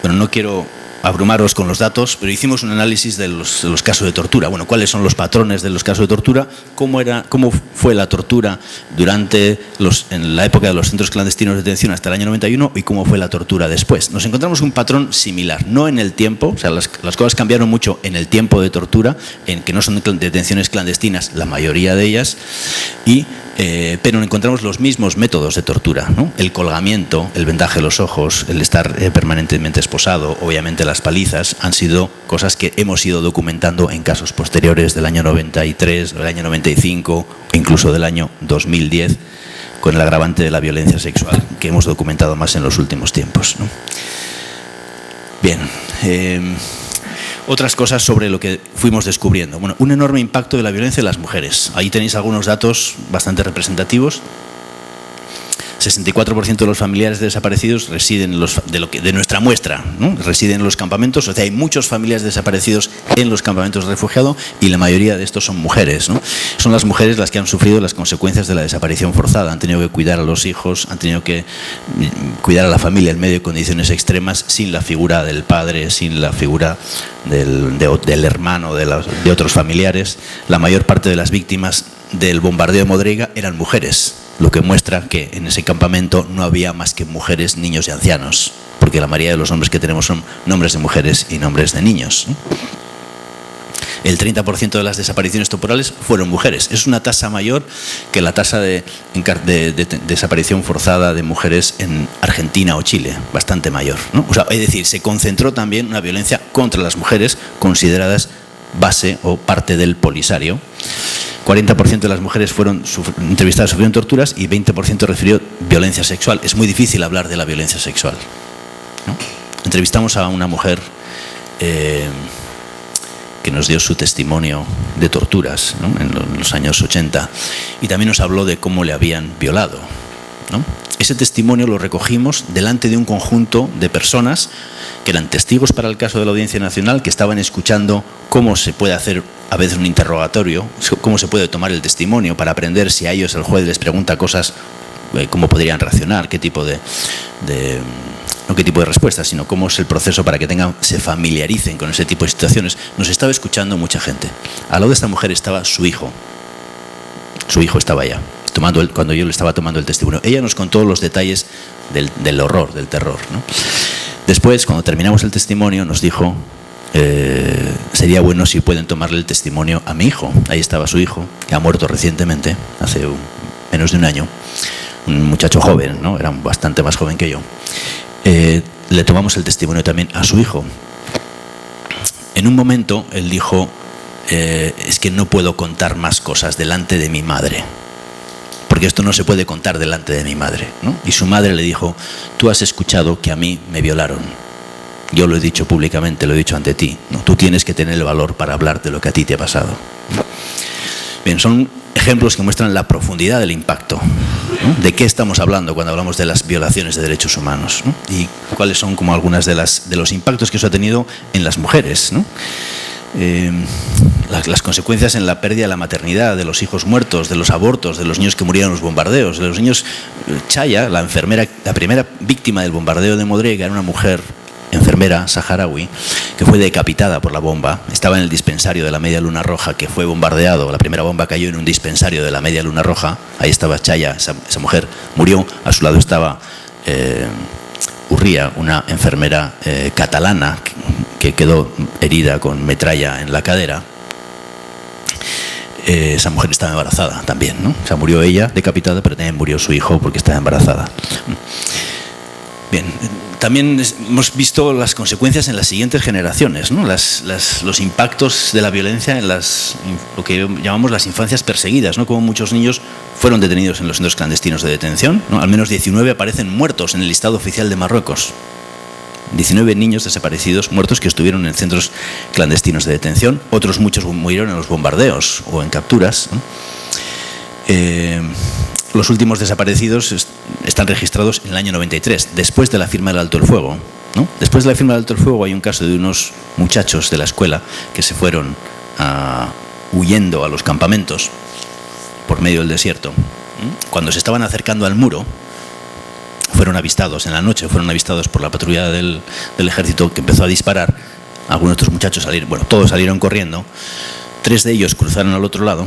[SPEAKER 2] Bueno, no quiero abrumaros con los datos, pero hicimos un análisis de los casos de tortura. Bueno, ¿cuáles son los patrones de los casos de tortura? ¿Cómo fue la tortura en la época de los centros clandestinos de detención hasta el año 91 y cómo fue la tortura después? Nos encontramos un patrón similar, no en el tiempo, o sea, las cosas cambiaron mucho en el tiempo de tortura, en que no son detenciones clandestinas, la mayoría de ellas, pero encontramos los mismos métodos de tortura, ¿no? El colgamiento, el vendaje de los ojos, el estar permanentemente esposado, obviamente las palizas, han sido cosas que hemos ido documentando en casos posteriores del año 93, del año 95, incluso del año 2010, con el agravante de la violencia sexual, que hemos documentado más en los últimos tiempos, ¿no? Bien. Otras cosas sobre lo que fuimos descubriendo. Bueno, un enorme impacto de la violencia en las mujeres. Ahí tenéis algunos datos bastante representativos. 64% de los familiares de desaparecidos residen de nuestra muestra, ¿no? Residen en los campamentos. O sea, hay muchos familiares desaparecidos en los campamentos de refugiado y la mayoría de estos son mujeres, ¿no? Son las mujeres las que han sufrido las consecuencias de la desaparición forzada. Han tenido que cuidar a los hijos, han tenido que cuidar a la familia en medio de condiciones extremas, sin la figura del padre, sin la figura del hermano, de otros familiares. La mayor parte de las víctimas del bombardeo de Modrega eran mujeres, lo que muestra que en ese campamento no había más que mujeres, niños y ancianos, porque la mayoría de los nombres que tenemos son nombres de mujeres y nombres de niños, ¿no? El 30% de las desapariciones temporales fueron mujeres. Es una tasa mayor que la tasa de desaparición forzada de mujeres en Argentina o Chile, bastante mayor, ¿no? O sea, es decir, se concentró también una violencia contra las mujeres consideradas base o parte del Polisario. 40% de las mujeres fueron entrevistadas, sufrieron torturas y 20% refirió violencia sexual. Es muy difícil hablar de la violencia sexual, ¿no? Entrevistamos a una mujer que nos dio su testimonio de torturas, ¿no? en los años 80, y también nos habló de cómo le habían violado, ¿no? Ese testimonio lo recogimos delante de un conjunto de personas que eran testigos para el caso de la Audiencia Nacional, que estaban escuchando cómo se puede hacer a veces un interrogatorio, cómo se puede tomar el testimonio para aprender si a ellos el juez les pregunta cosas, cómo podrían reaccionar, qué tipo de respuestas, sino cómo es el proceso para que se familiaricen con ese tipo de situaciones. Nos estaba escuchando mucha gente. Al lado de esta mujer estaba su hijo. Su hijo estaba allá, cuando yo le estaba tomando el testimonio. Ella nos contó los detalles del horror, del terror, ¿no? Después, cuando terminamos el testimonio, nos dijo, sería bueno si pueden tomarle el testimonio a mi hijo. Ahí estaba su hijo, que ha muerto recientemente, hace menos de un año. Un muchacho joven, ¿no? Era bastante más joven que yo. Le tomamos el testimonio también a su hijo. En un momento él dijo, es que no puedo contar más cosas delante de mi madre, porque esto no se puede contar delante de mi madre, ¿no? Y su madre le dijo, tú has escuchado que a mí me violaron, yo lo he dicho públicamente, lo he dicho ante ti, ¿no? Tú tienes que tener el valor para hablar de lo que a ti te ha pasado. Bien, son ejemplos que muestran la profundidad del impacto, ¿no? De qué estamos hablando cuando hablamos de las violaciones de derechos humanos, ¿no? Y cuáles son como algunas de los impactos que eso ha tenido en las mujeres, ¿no? Las consecuencias en la pérdida de la maternidad, de los hijos muertos, de los abortos, de los niños que murieron en los bombardeos, de los niños. Chaya, la enfermera, la primera víctima del bombardeo de Modrega, era una mujer enfermera saharaui que fue decapitada por la bomba. Estaba en el dispensario de la Media Luna Roja, que fue bombardeado. La primera bomba cayó en un dispensario de la Media Luna Roja. Ahí estaba Chaya, esa mujer murió. A su lado estaba Urría, una enfermera catalana que quedó herida con metralla en la cadera. Esa mujer estaba embarazada también, ¿no? O sea, murió ella decapitada, pero también murió su hijo porque estaba embarazada. Bien, también hemos visto las consecuencias en las siguientes generaciones, ¿no? Los impactos de la violencia en lo que llamamos las infancias perseguidas, ¿no? Como muchos niños fueron detenidos en los centros clandestinos de detención, ¿no? Al menos 19 aparecen muertos en el listado oficial de Marruecos. 19 niños desaparecidos, muertos, que estuvieron en centros clandestinos de detención. Otros muchos murieron en los bombardeos o en capturas, ¿no? Los últimos desaparecidos están registrados en el año 93, después de la firma del alto el fuego, ¿no? Después de la firma del alto el fuego hay un caso de unos muchachos de la escuela que se fueron huyendo a los campamentos por medio del desierto. Cuando se estaban acercando al muro, fueron avistados en la noche, fueron avistados por la patrulla del ejército, que empezó a disparar. Algunos de estos muchachos todos salieron corriendo. 3 de ellos cruzaron al otro lado,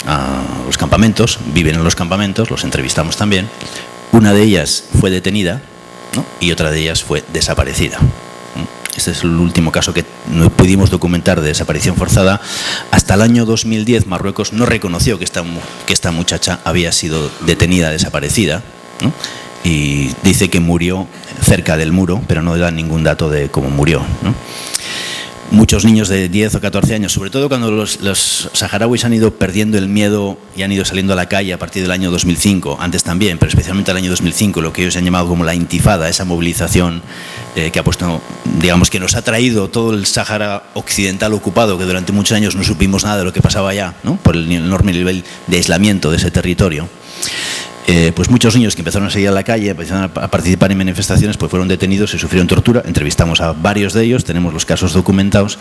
[SPEAKER 2] a los campamentos, viven en los campamentos, los entrevistamos también. Una de ellas fue detenida, ¿no? Y otra de ellas fue desaparecida. Este es el último caso que no pudimos documentar de desaparición forzada. Hasta el año 2010 Marruecos no reconoció que esta muchacha había sido detenida, desaparecida, ¿no? Y dice que murió cerca del muro, pero no da ningún dato de cómo murió, ¿no? Muchos niños de 10 o 14 años, sobre todo cuando los saharauis han ido perdiendo el miedo y han ido saliendo a la calle a partir del año 2005, antes también, pero especialmente el año 2005, lo que ellos han llamado como la intifada, esa movilización que ha puesto, digamos, que nos ha traído todo el Sáhara occidental ocupado, que durante muchos años no supimos nada de lo que pasaba allá, ¿no? Por el enorme nivel de aislamiento de ese territorio. pues muchos niños que empezaron a salir a la calle, empezaron a participar en manifestaciones, pues fueron detenidos y sufrieron tortura. Entrevistamos a varios de ellos, tenemos los casos documentados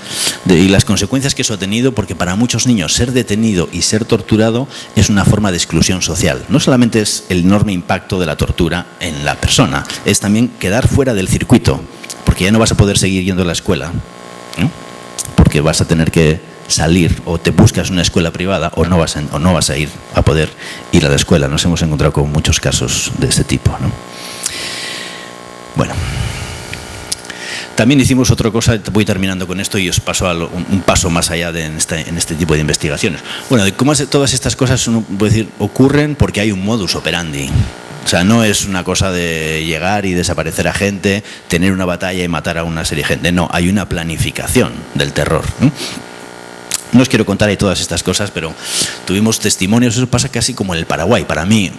[SPEAKER 2] y las consecuencias que eso ha tenido, porque para muchos niños ser detenido y ser torturado es una forma de exclusión social. No solamente es el enorme impacto de la tortura en la persona, es también quedar fuera del circuito, porque ya no vas a poder seguir yendo a la escuela, ¿no? Porque vas a tener que salir, o te buscas una escuela privada, o no vas a ir a poder ir a la escuela. Nos hemos encontrado con muchos casos de este tipo, ¿no? Bueno, también hicimos otra cosa, voy terminando con esto y os paso a un paso más allá en este tipo de investigaciones. Bueno, cómo todas estas cosas, uno puede decir, ocurren porque hay un modus operandi. O sea, no es una cosa de llegar y desaparecer a gente, tener una batalla y matar a una serie de gente. No, hay una planificación del terror, ¿no? No os quiero contar ahí todas estas cosas, pero tuvimos testimonios. Eso pasa casi como en el Paraguay. Para mí,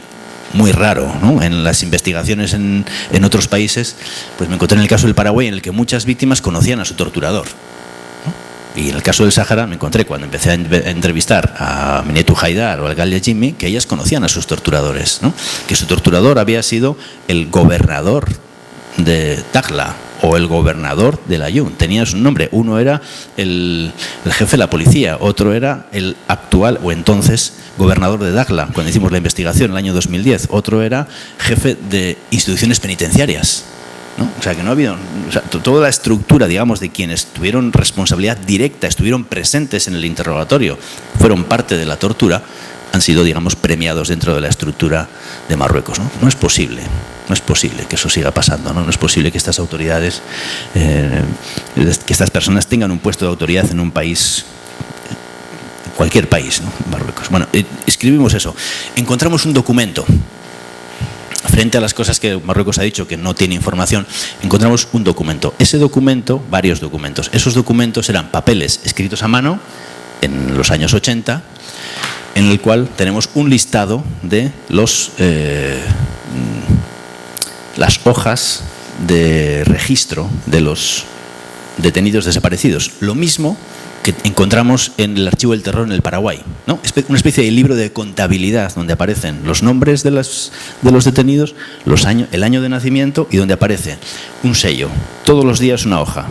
[SPEAKER 2] muy raro, ¿no? En las investigaciones en otros países, pues me encontré en el caso del Paraguay, en el que muchas víctimas conocían a su torturador, ¿no? Y en el caso del Sáhara me encontré, cuando empecé a entrevistar a Minetu Haidar o al Galia Jimmy, que ellas conocían a sus torturadores, ¿no? Que su torturador había sido el gobernador de Dakhla o el gobernador de Layún. Tenía su nombre. Uno era el jefe de la policía, otro era el actual o entonces gobernador de Dakhla, cuando hicimos la investigación en el año 2010. Otro era jefe de instituciones penitenciarias, ¿no? O sea, que no ha habido... O sea, toda la estructura, digamos, de quienes tuvieron responsabilidad directa, estuvieron presentes en el interrogatorio, fueron parte de la tortura, han sido, digamos, premiados dentro de la estructura de Marruecos, ¿no? No es posible que eso siga pasando, ¿no? No es posible que estas autoridades, que estas personas tengan un puesto de autoridad en un país, cualquier país, ¿no? Marruecos. Bueno, escribimos eso. Encontramos un documento. Frente a las cosas que Marruecos ha dicho que no tiene información, encontramos un documento. Ese documento, varios documentos. Esos documentos eran papeles escritos a mano en los años 80, en el cual tenemos un listado de las hojas de registro de los detenidos desaparecidos. Lo mismo que encontramos en el Archivo del Terror en el Paraguay, ¿no? Una especie de libro de contabilidad donde aparecen los nombres de los detenidos, el año de nacimiento, y donde aparece un sello. Todos los días una hoja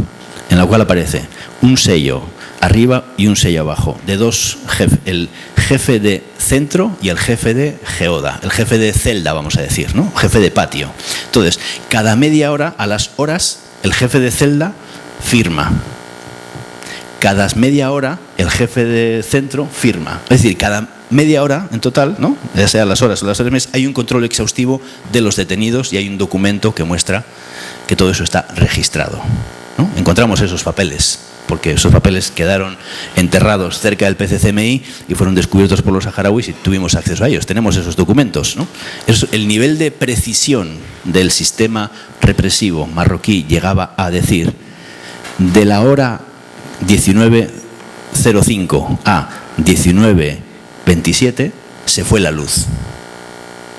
[SPEAKER 2] en la cual aparece un sello arriba y un sello abajo, de dos jefes, el jefe de centro y el jefe de geoda, el jefe de celda, vamos a decir, ¿no? Jefe de patio. Entonces, cada media hora, a las horas, el jefe de celda firma. Cada media hora, el jefe de centro firma. Es decir, cada media hora en total, ¿no? Ya sea las horas o las 3 meses, hay un control exhaustivo de los detenidos y hay un documento que muestra que todo eso está registrado, ¿no? Encontramos esos papeles, porque esos papeles quedaron enterrados cerca del PCCMI y fueron descubiertos por los saharauis y tuvimos acceso a ellos. Tenemos esos documentos, ¿no? El nivel de precisión del sistema represivo marroquí llegaba a decir, de la hora 19:05 a 19:27 se fue la luz.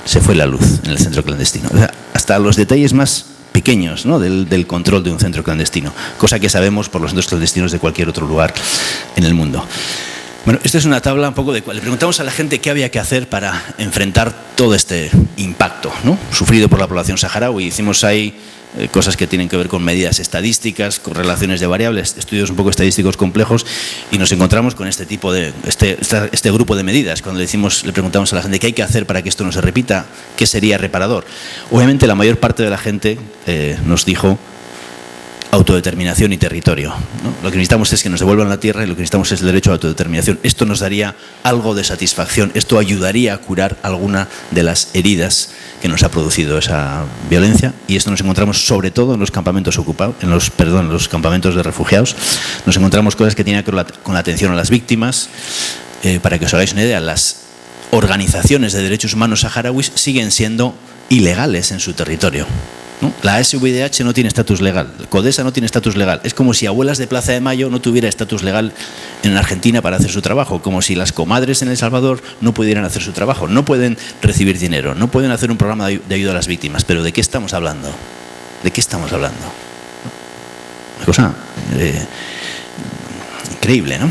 [SPEAKER 2] Se fue la luz en el centro clandestino. O sea, hasta los detalles más pequeños, ¿no? del control de un centro clandestino, cosa que sabemos por los centros clandestinos de cualquier otro lugar en el mundo. Bueno, esta es una tabla un poco de cual le preguntamos a la gente qué había que hacer para enfrentar todo este impacto, ¿no? Sufrido por la población saharaui. Hicimos ahí cosas que tienen que ver con medidas estadísticas, con relaciones de variables, estudios un poco estadísticos complejos, y nos encontramos con este tipo de este grupo de medidas. Cuando le preguntamos a la gente qué hay que hacer para que esto no se repita, qué sería reparador. Obviamente la mayor parte de la gente nos dijo autodeterminación y territorio, ¿no? Lo que necesitamos es que nos devuelvan la tierra y lo que necesitamos es el derecho a autodeterminación. Esto nos daría algo de satisfacción, esto ayudaría a curar alguna de las heridas que nos ha producido esa violencia, y esto nos encontramos sobre todo en los campamentos ocupados, en los campamentos de refugiados. Nos encontramos cosas que tienen que ver con la atención a las víctimas. Para que os hagáis una idea, las organizaciones de derechos humanos saharauis siguen siendo ilegales en su territorio, ¿no? La SVDH no tiene estatus legal, CODESA no tiene estatus legal. Es como si Abuelas de Plaza de Mayo no tuviera estatus legal en Argentina para hacer su trabajo, como si las comadres en El Salvador no pudieran hacer su trabajo, no pueden recibir dinero, no pueden hacer un programa de ayuda a las víctimas. Pero ¿de qué estamos hablando? ¿De qué estamos hablando? Una cosa increíble, ¿no?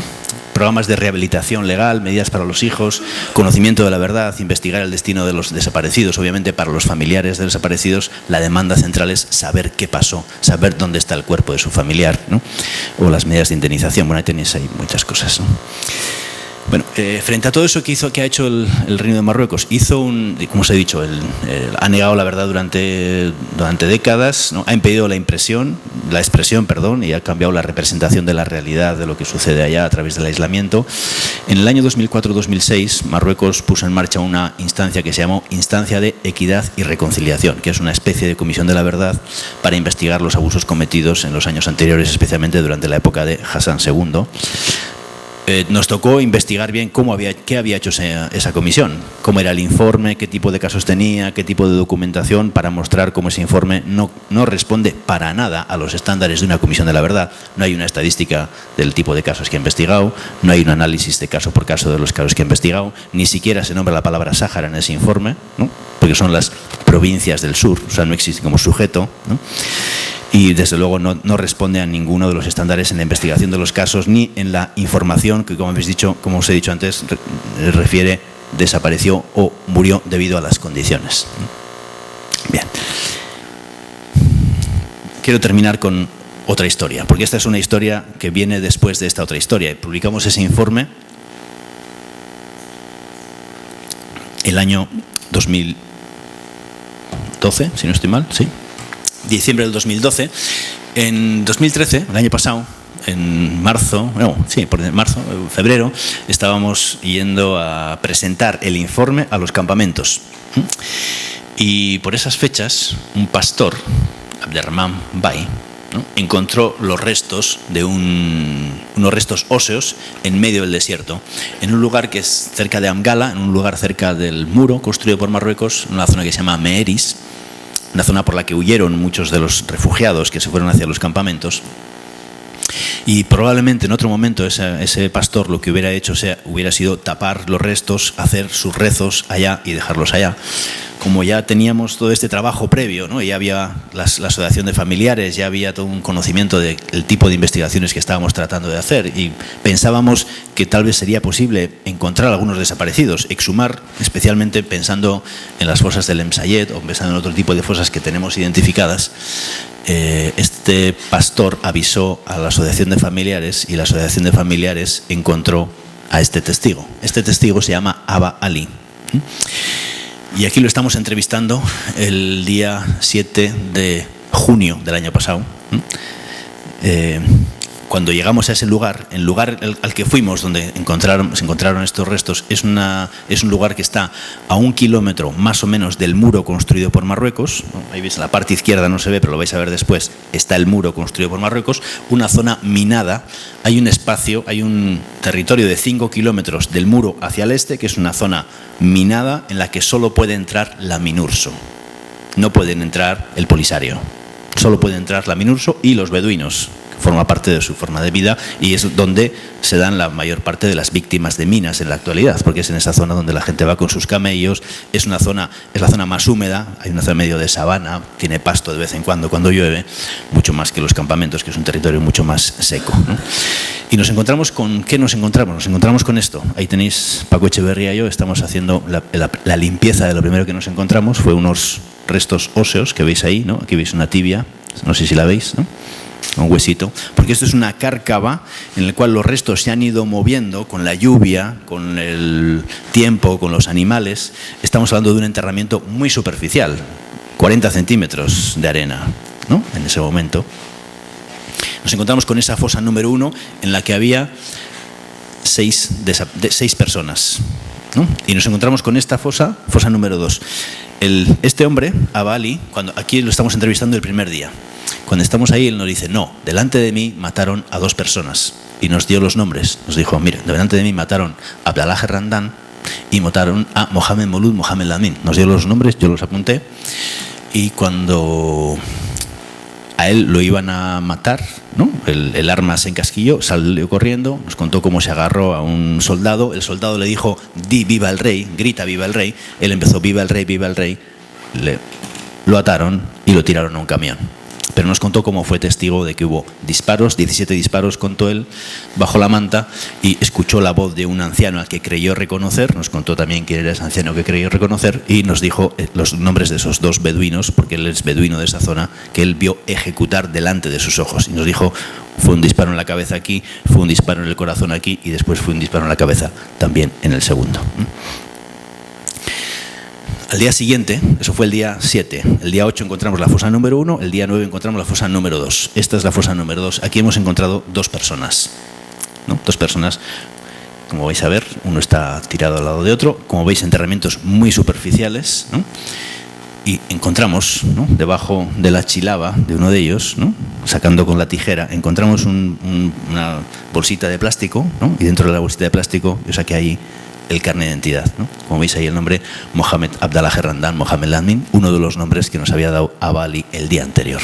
[SPEAKER 2] programas de rehabilitación legal, medidas para los hijos, conocimiento de la verdad, investigar el destino de los desaparecidos. Obviamente, para los familiares de los desaparecidos, la demanda central es saber qué pasó, saber dónde está el cuerpo de su familiar, ¿no? O las medidas de indemnización. Bueno, ahí tenéis ahí muchas cosas, ¿no? Bueno, frente a todo eso que ha hecho el Reino de Marruecos, como os he dicho, ha negado la verdad durante décadas, ¿no? Ha impedido la expresión, y ha cambiado la representación de la realidad de lo que sucede allá a través del aislamiento. En el año 2004-2006, Marruecos puso en marcha una instancia que se llamó Instancia de Equidad y Reconciliación, que es una especie de comisión de la verdad para investigar los abusos cometidos en los años anteriores, especialmente durante la época de Hassan II. Nos tocó investigar bien qué había hecho esa comisión, cómo era el informe, qué tipo de casos tenía, qué tipo de documentación, para mostrar cómo ese informe no responde para nada a los estándares de una comisión de la verdad. No hay una estadística del tipo de casos que ha investigado, no hay un análisis de caso por caso de los casos que ha investigado, ni siquiera se nombra la palabra Sáhara en ese informe, ¿no? Porque son las provincias del sur, o sea, no existe como sujeto, ¿no? Y desde luego no responde a ninguno de los estándares en la investigación de los casos ni en la información que, como os he dicho antes, refiere desapareció o murió debido a las condiciones. Bien. Quiero terminar con otra historia, porque esta es una historia que viene después de esta otra historia. Publicamos ese informe el año 2012, si no estoy mal, sí. Diciembre del 2012. En 2013, el año pasado, en febrero, estábamos yendo a presentar el informe a los campamentos. Y por esas fechas, un pastor, Abderrahman Bay, ¿no?, encontró los restos de unos restos óseos en medio del desierto, en un lugar que es cerca de Amgala, en un lugar cerca del muro construido por Marruecos, en una zona que se llama Meheris, una zona por la que huyeron muchos de los refugiados que se fueron hacia los campamentos. Y probablemente en otro momento ese pastor lo que hubiera hecho hubiera sido tapar los restos, hacer sus rezos allá y dejarlos allá. Como ya teníamos todo este trabajo previo, ¿no?, y ya había la asociación de familiares, ya había todo un conocimiento del tipo de investigaciones que estábamos tratando de hacer, y pensábamos que tal vez sería posible encontrar algunos desaparecidos, exhumar, especialmente pensando en las fosas del Emsayed o pensando en otro tipo de fosas que tenemos identificadas. Este pastor avisó a la asociación de familiares y la asociación de familiares encontró a este testigo. Este testigo se llama Aba Ali. Y aquí lo estamos entrevistando el día 7 de junio del año pasado. Cuando llegamos a ese lugar, el lugar al que fuimos, donde se encontraron estos restos, es un lugar que está a 1 kilómetro más o menos del muro construido por Marruecos. Ahí veis, en la parte izquierda no se ve, pero lo vais a ver después, está el muro construido por Marruecos, una zona minada. Hay un espacio, hay un territorio de 5 kilómetros del muro hacia el este, que es una zona minada en la que solo puede entrar la Minurso. No pueden entrar el Polisario. Solo puede entrar la Minurso y los beduinos. Forma parte de su forma de vida y es donde se dan la mayor parte de las víctimas de minas en la actualidad, porque es en esa zona donde la gente va con sus camellos. Es la zona más húmeda, hay una zona medio de sabana, tiene pasto de vez en cuando llueve, mucho más que los campamentos, que es un territorio mucho más seco, ¿no? Y nos encontramos con... ¿qué nos encontramos? Nos encontramos con esto. Ahí tenéis, Paco Echeverría y yo estamos haciendo la limpieza de lo primero que nos encontramos. Fue unos restos óseos que veis ahí, ¿no? Aquí veis una tibia, no sé si la veis, ¿no?, un huesito, porque esto es una cárcava en la cual los restos se han ido moviendo con la lluvia, con el tiempo, con los animales. Estamos hablando de un enterramiento muy superficial, 40 centímetros de arena, ¿no?, en ese momento. Nos encontramos con esa fosa número 1 en la que había 6 personas, ¿no? Y nos encontramos con esta fosa número 2. Este hombre, Aba Ali, aquí lo estamos entrevistando el primer día. Cuando estamos ahí, él nos dice: no, delante de mí mataron a 2 personas. Y nos dio los nombres. Nos dijo: mire, delante de mí mataron a Abdallah Gerrandán y mataron a Mohamed Molud Mohamed Lamin. Nos dio los nombres, yo los apunté. Y cuando a él lo iban a matar, ¿no?, el arma se encasquilló, salió corriendo, nos contó cómo se agarró a un soldado. El soldado le dijo: di viva el rey, grita viva el rey. Él empezó: viva el rey, viva el rey. Lo ataron y lo tiraron a un camión. Pero nos contó cómo fue testigo de que hubo disparos, 17 disparos contó él, bajo la manta, y escuchó la voz de un anciano al que creyó reconocer. Nos contó también quién era ese anciano que creyó reconocer y nos dijo los nombres de esos dos beduinos, porque él es beduino de esa zona, que él vio ejecutar delante de sus ojos. Y nos dijo, fue un disparo en la cabeza aquí, fue un disparo en el corazón aquí y después fue un disparo en la cabeza también en el segundo. Al día siguiente, eso fue el día 7, el día 8 encontramos la fosa número 1, el día 9 encontramos la fosa número 2. Esta es la fosa número 2. Aquí hemos encontrado dos personas, ¿no? Dos personas, como vais a ver, uno está tirado al lado de otro. Como veis, enterramientos muy superficiales, ¿no? Y encontramos, ¿no?, debajo de la chilaba de uno de ellos, ¿no?, sacando con la tijera, encontramos una bolsita de plástico, ¿no? Y dentro de la bolsita de plástico yo saqué ahí el carnet de identidad, ¿no? Como veis ahí el nombre Mohamed Abdallah Herrandan, Mohamed Lamin, uno de los nombres que nos había dado Abali el día anterior.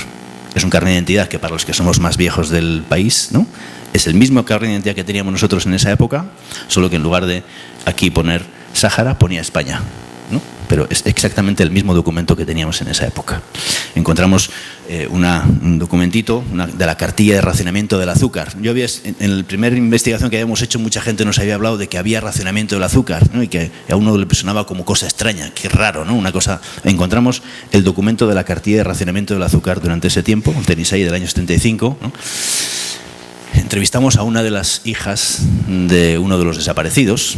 [SPEAKER 2] Es un carnet de identidad que para los que somos más viejos del país, ¿no?, es el mismo carnet de identidad que teníamos nosotros en esa época, solo que en lugar de aquí poner Sáhara ponía España, ¿no? Pero es exactamente el mismo documento que teníamos en esa época. Encontramos un documentito de la cartilla de racionamiento del azúcar. En la primera investigación que habíamos hecho, mucha gente nos había hablado de que había racionamiento del azúcar, ¿no?, y que a uno le sonaba como cosa extraña, qué raro, ¿no? Una cosa. Encontramos el documento de la cartilla de racionamiento del azúcar durante ese tiempo, tenéis ahí del año 75, ¿no? Entrevistamos a una de las hijas de uno de los desaparecidos,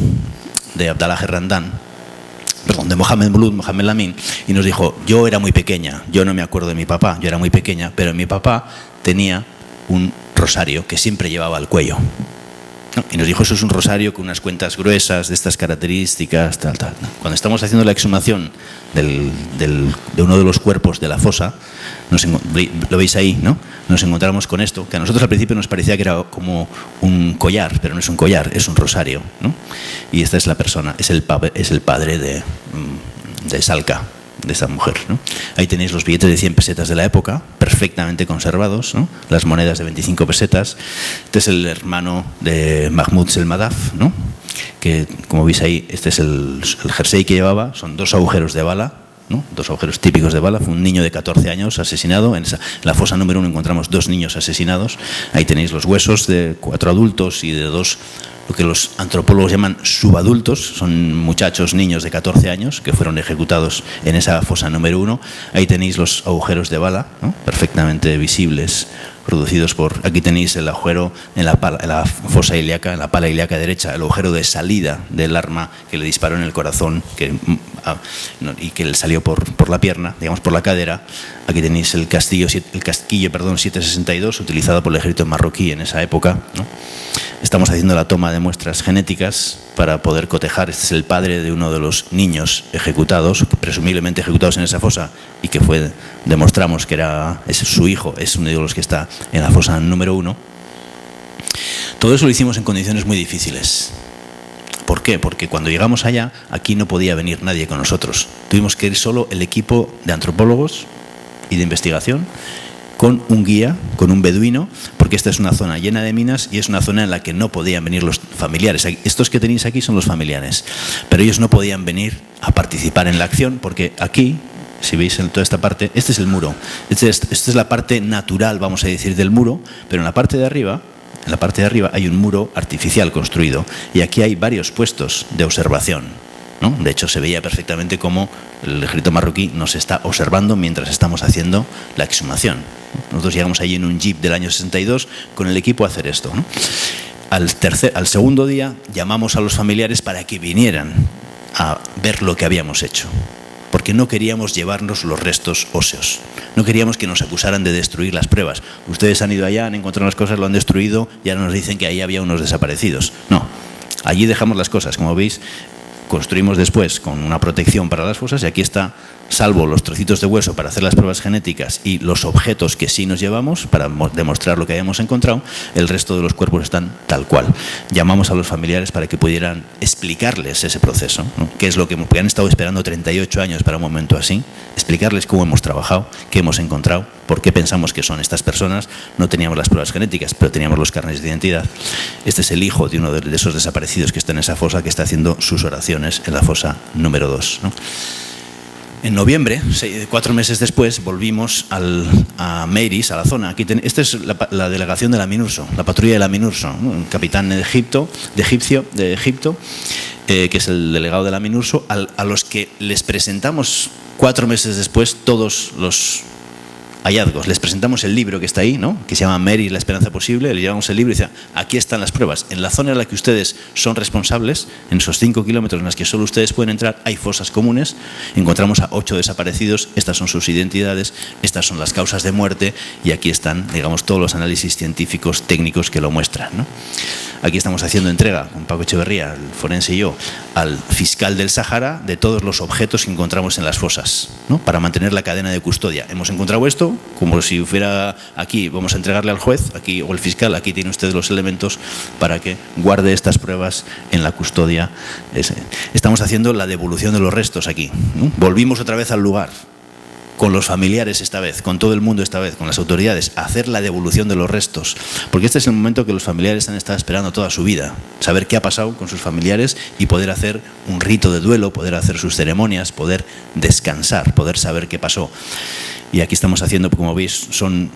[SPEAKER 2] de Abdallah Herrandan, de Mohamed Bloud, Mohamed Lamin, y nos dijo, yo era muy pequeña, yo no me acuerdo de mi papá, yo era muy pequeña, pero mi papá tenía un rosario que siempre llevaba al cuello. ¿No? Y nos dijo, eso es un rosario con unas cuentas gruesas, de estas características, tal, tal. ¿No? Cuando estamos haciendo la exhumación de uno de los cuerpos de la fosa, lo veis ahí, ¿no? Nos encontramos con esto, que a nosotros al principio nos parecía que era como un collar, pero no es un collar, es un rosario, ¿no? Y esta es la persona, es el padre de Salka, de esa mujer, ¿no? Ahí tenéis los billetes de 100 pesetas de la época, perfectamente conservados, ¿no? Las monedas de 25 pesetas. Este es el hermano de Mahmoud Selmadaf, ¿no?, que, como veis ahí, este es el jersey que llevaba, son 2 agujeros de bala, ¿no?, 2 agujeros típicos de bala. Fue un niño de 14 años asesinado. En la fosa número 1 encontramos 2 niños asesinados. Ahí tenéis los huesos de 4 adultos y de 2, lo que los antropólogos llaman subadultos, son muchachos, niños de 14 años que fueron ejecutados en esa fosa número 1. Ahí tenéis los agujeros de bala, ¿no?, perfectamente visibles, producidos por, aquí tenéis el agujero en la fosa ilíaca, en la pala ilíaca derecha, el agujero de salida del arma que le disparó en el corazón y que le salió por la pierna, digamos por la cadera. Aquí tenéis el casquillo 762, utilizado por el ejército marroquí en esa época, ¿no? Estamos haciendo la toma de muestras genéticas para poder cotejar. Este es el padre de uno de los niños ejecutados, presumiblemente ejecutados en esa fosa, y que demostramos que es su hijo, es uno de los que está en la fosa número 1. Todo eso lo hicimos en condiciones muy difíciles. ¿Por qué? Porque cuando llegamos allá, aquí no podía venir nadie con nosotros. Tuvimos que ir solo el equipo de antropólogos y de investigación, con un guía, con un beduino, porque esta es una zona llena de minas y es una zona en la que no podían venir los familiares. Estos que tenéis aquí son los familiares, pero ellos no podían venir a participar en la acción, porque aquí, si veis en toda esta parte, este es el muro. Esta es la parte natural, vamos a decir, del muro, pero en la parte de arriba hay un muro artificial construido, y aquí hay varios puestos de observación, ¿no? De hecho, se veía perfectamente cómo el ejército marroquí nos está observando mientras estamos haciendo la exhumación. Nosotros llegamos allí en un jeep del año 62 con el equipo a hacer esto, ¿no? Al segundo día llamamos a los familiares para que vinieran a ver lo que habíamos hecho, porque no queríamos llevarnos los restos óseos, no queríamos que nos acusaran de destruir las pruebas. Ustedes han ido allá, han encontrado las cosas, lo han destruido y ahora nos dicen que ahí había unos desaparecidos. No, allí dejamos las cosas, como veis. Construimos después con una protección para las fosas, y aquí está, salvo los trocitos de hueso para hacer las pruebas genéticas y los objetos que sí nos llevamos para demostrar lo que habíamos encontrado, el resto de los cuerpos están tal cual. Llamamos a los familiares para que pudieran explicarles ese proceso, ¿no? Qué es lo que han estado esperando 38 años para un momento así, explicarles cómo hemos trabajado, qué hemos encontrado, por qué pensamos que son estas personas. No teníamos las pruebas genéticas, pero teníamos los carnets de identidad. Este es el hijo de uno de esos desaparecidos que está en esa fosa, que está haciendo sus oraciones en la fosa número 2, ¿no? En noviembre, 4 meses después, volvimos a Meiris, a la zona. Esta es la delegación de la MINURSO, la patrulla de la MINURSO, ¿no? Un capitán de Egipto, que es el delegado de la MINURSO, a los que les presentamos 4 meses después todos los hallazgos. Les presentamos el libro que está ahí, ¿no? Que se llama Meiris, la esperanza posible. Le llevamos el libro y decía, aquí están las pruebas. En la zona en la que ustedes son responsables, en esos 5 kilómetros en las que solo ustedes pueden entrar, hay fosas comunes. Encontramos a 8 desaparecidos. Estas son sus identidades, estas son las causas de muerte y aquí están, digamos, todos los análisis científicos, técnicos que lo muestran, ¿no? Aquí estamos haciendo entrega, con Paco Echeverría, el forense y yo, al fiscal del Sáhara de todos los objetos que encontramos en las fosas, ¿no? Para mantener la cadena de custodia. Hemos encontrado esto, como si fuera aquí, vamos a entregarle al juez, aquí, o el fiscal, aquí tiene usted los elementos para que guarde estas pruebas en la custodia. Estamos haciendo la devolución de los restos aquí, ¿no? Volvimos otra vez al lugar, con los familiares esta vez, con todo el mundo esta vez, con las autoridades, a hacer la devolución de los restos. Porque este es el momento que los familiares han estado esperando toda su vida. Saber qué ha pasado con sus familiares y poder hacer un rito de duelo, poder hacer sus ceremonias, poder descansar, poder saber qué pasó. Y aquí estamos haciendo, como veis, son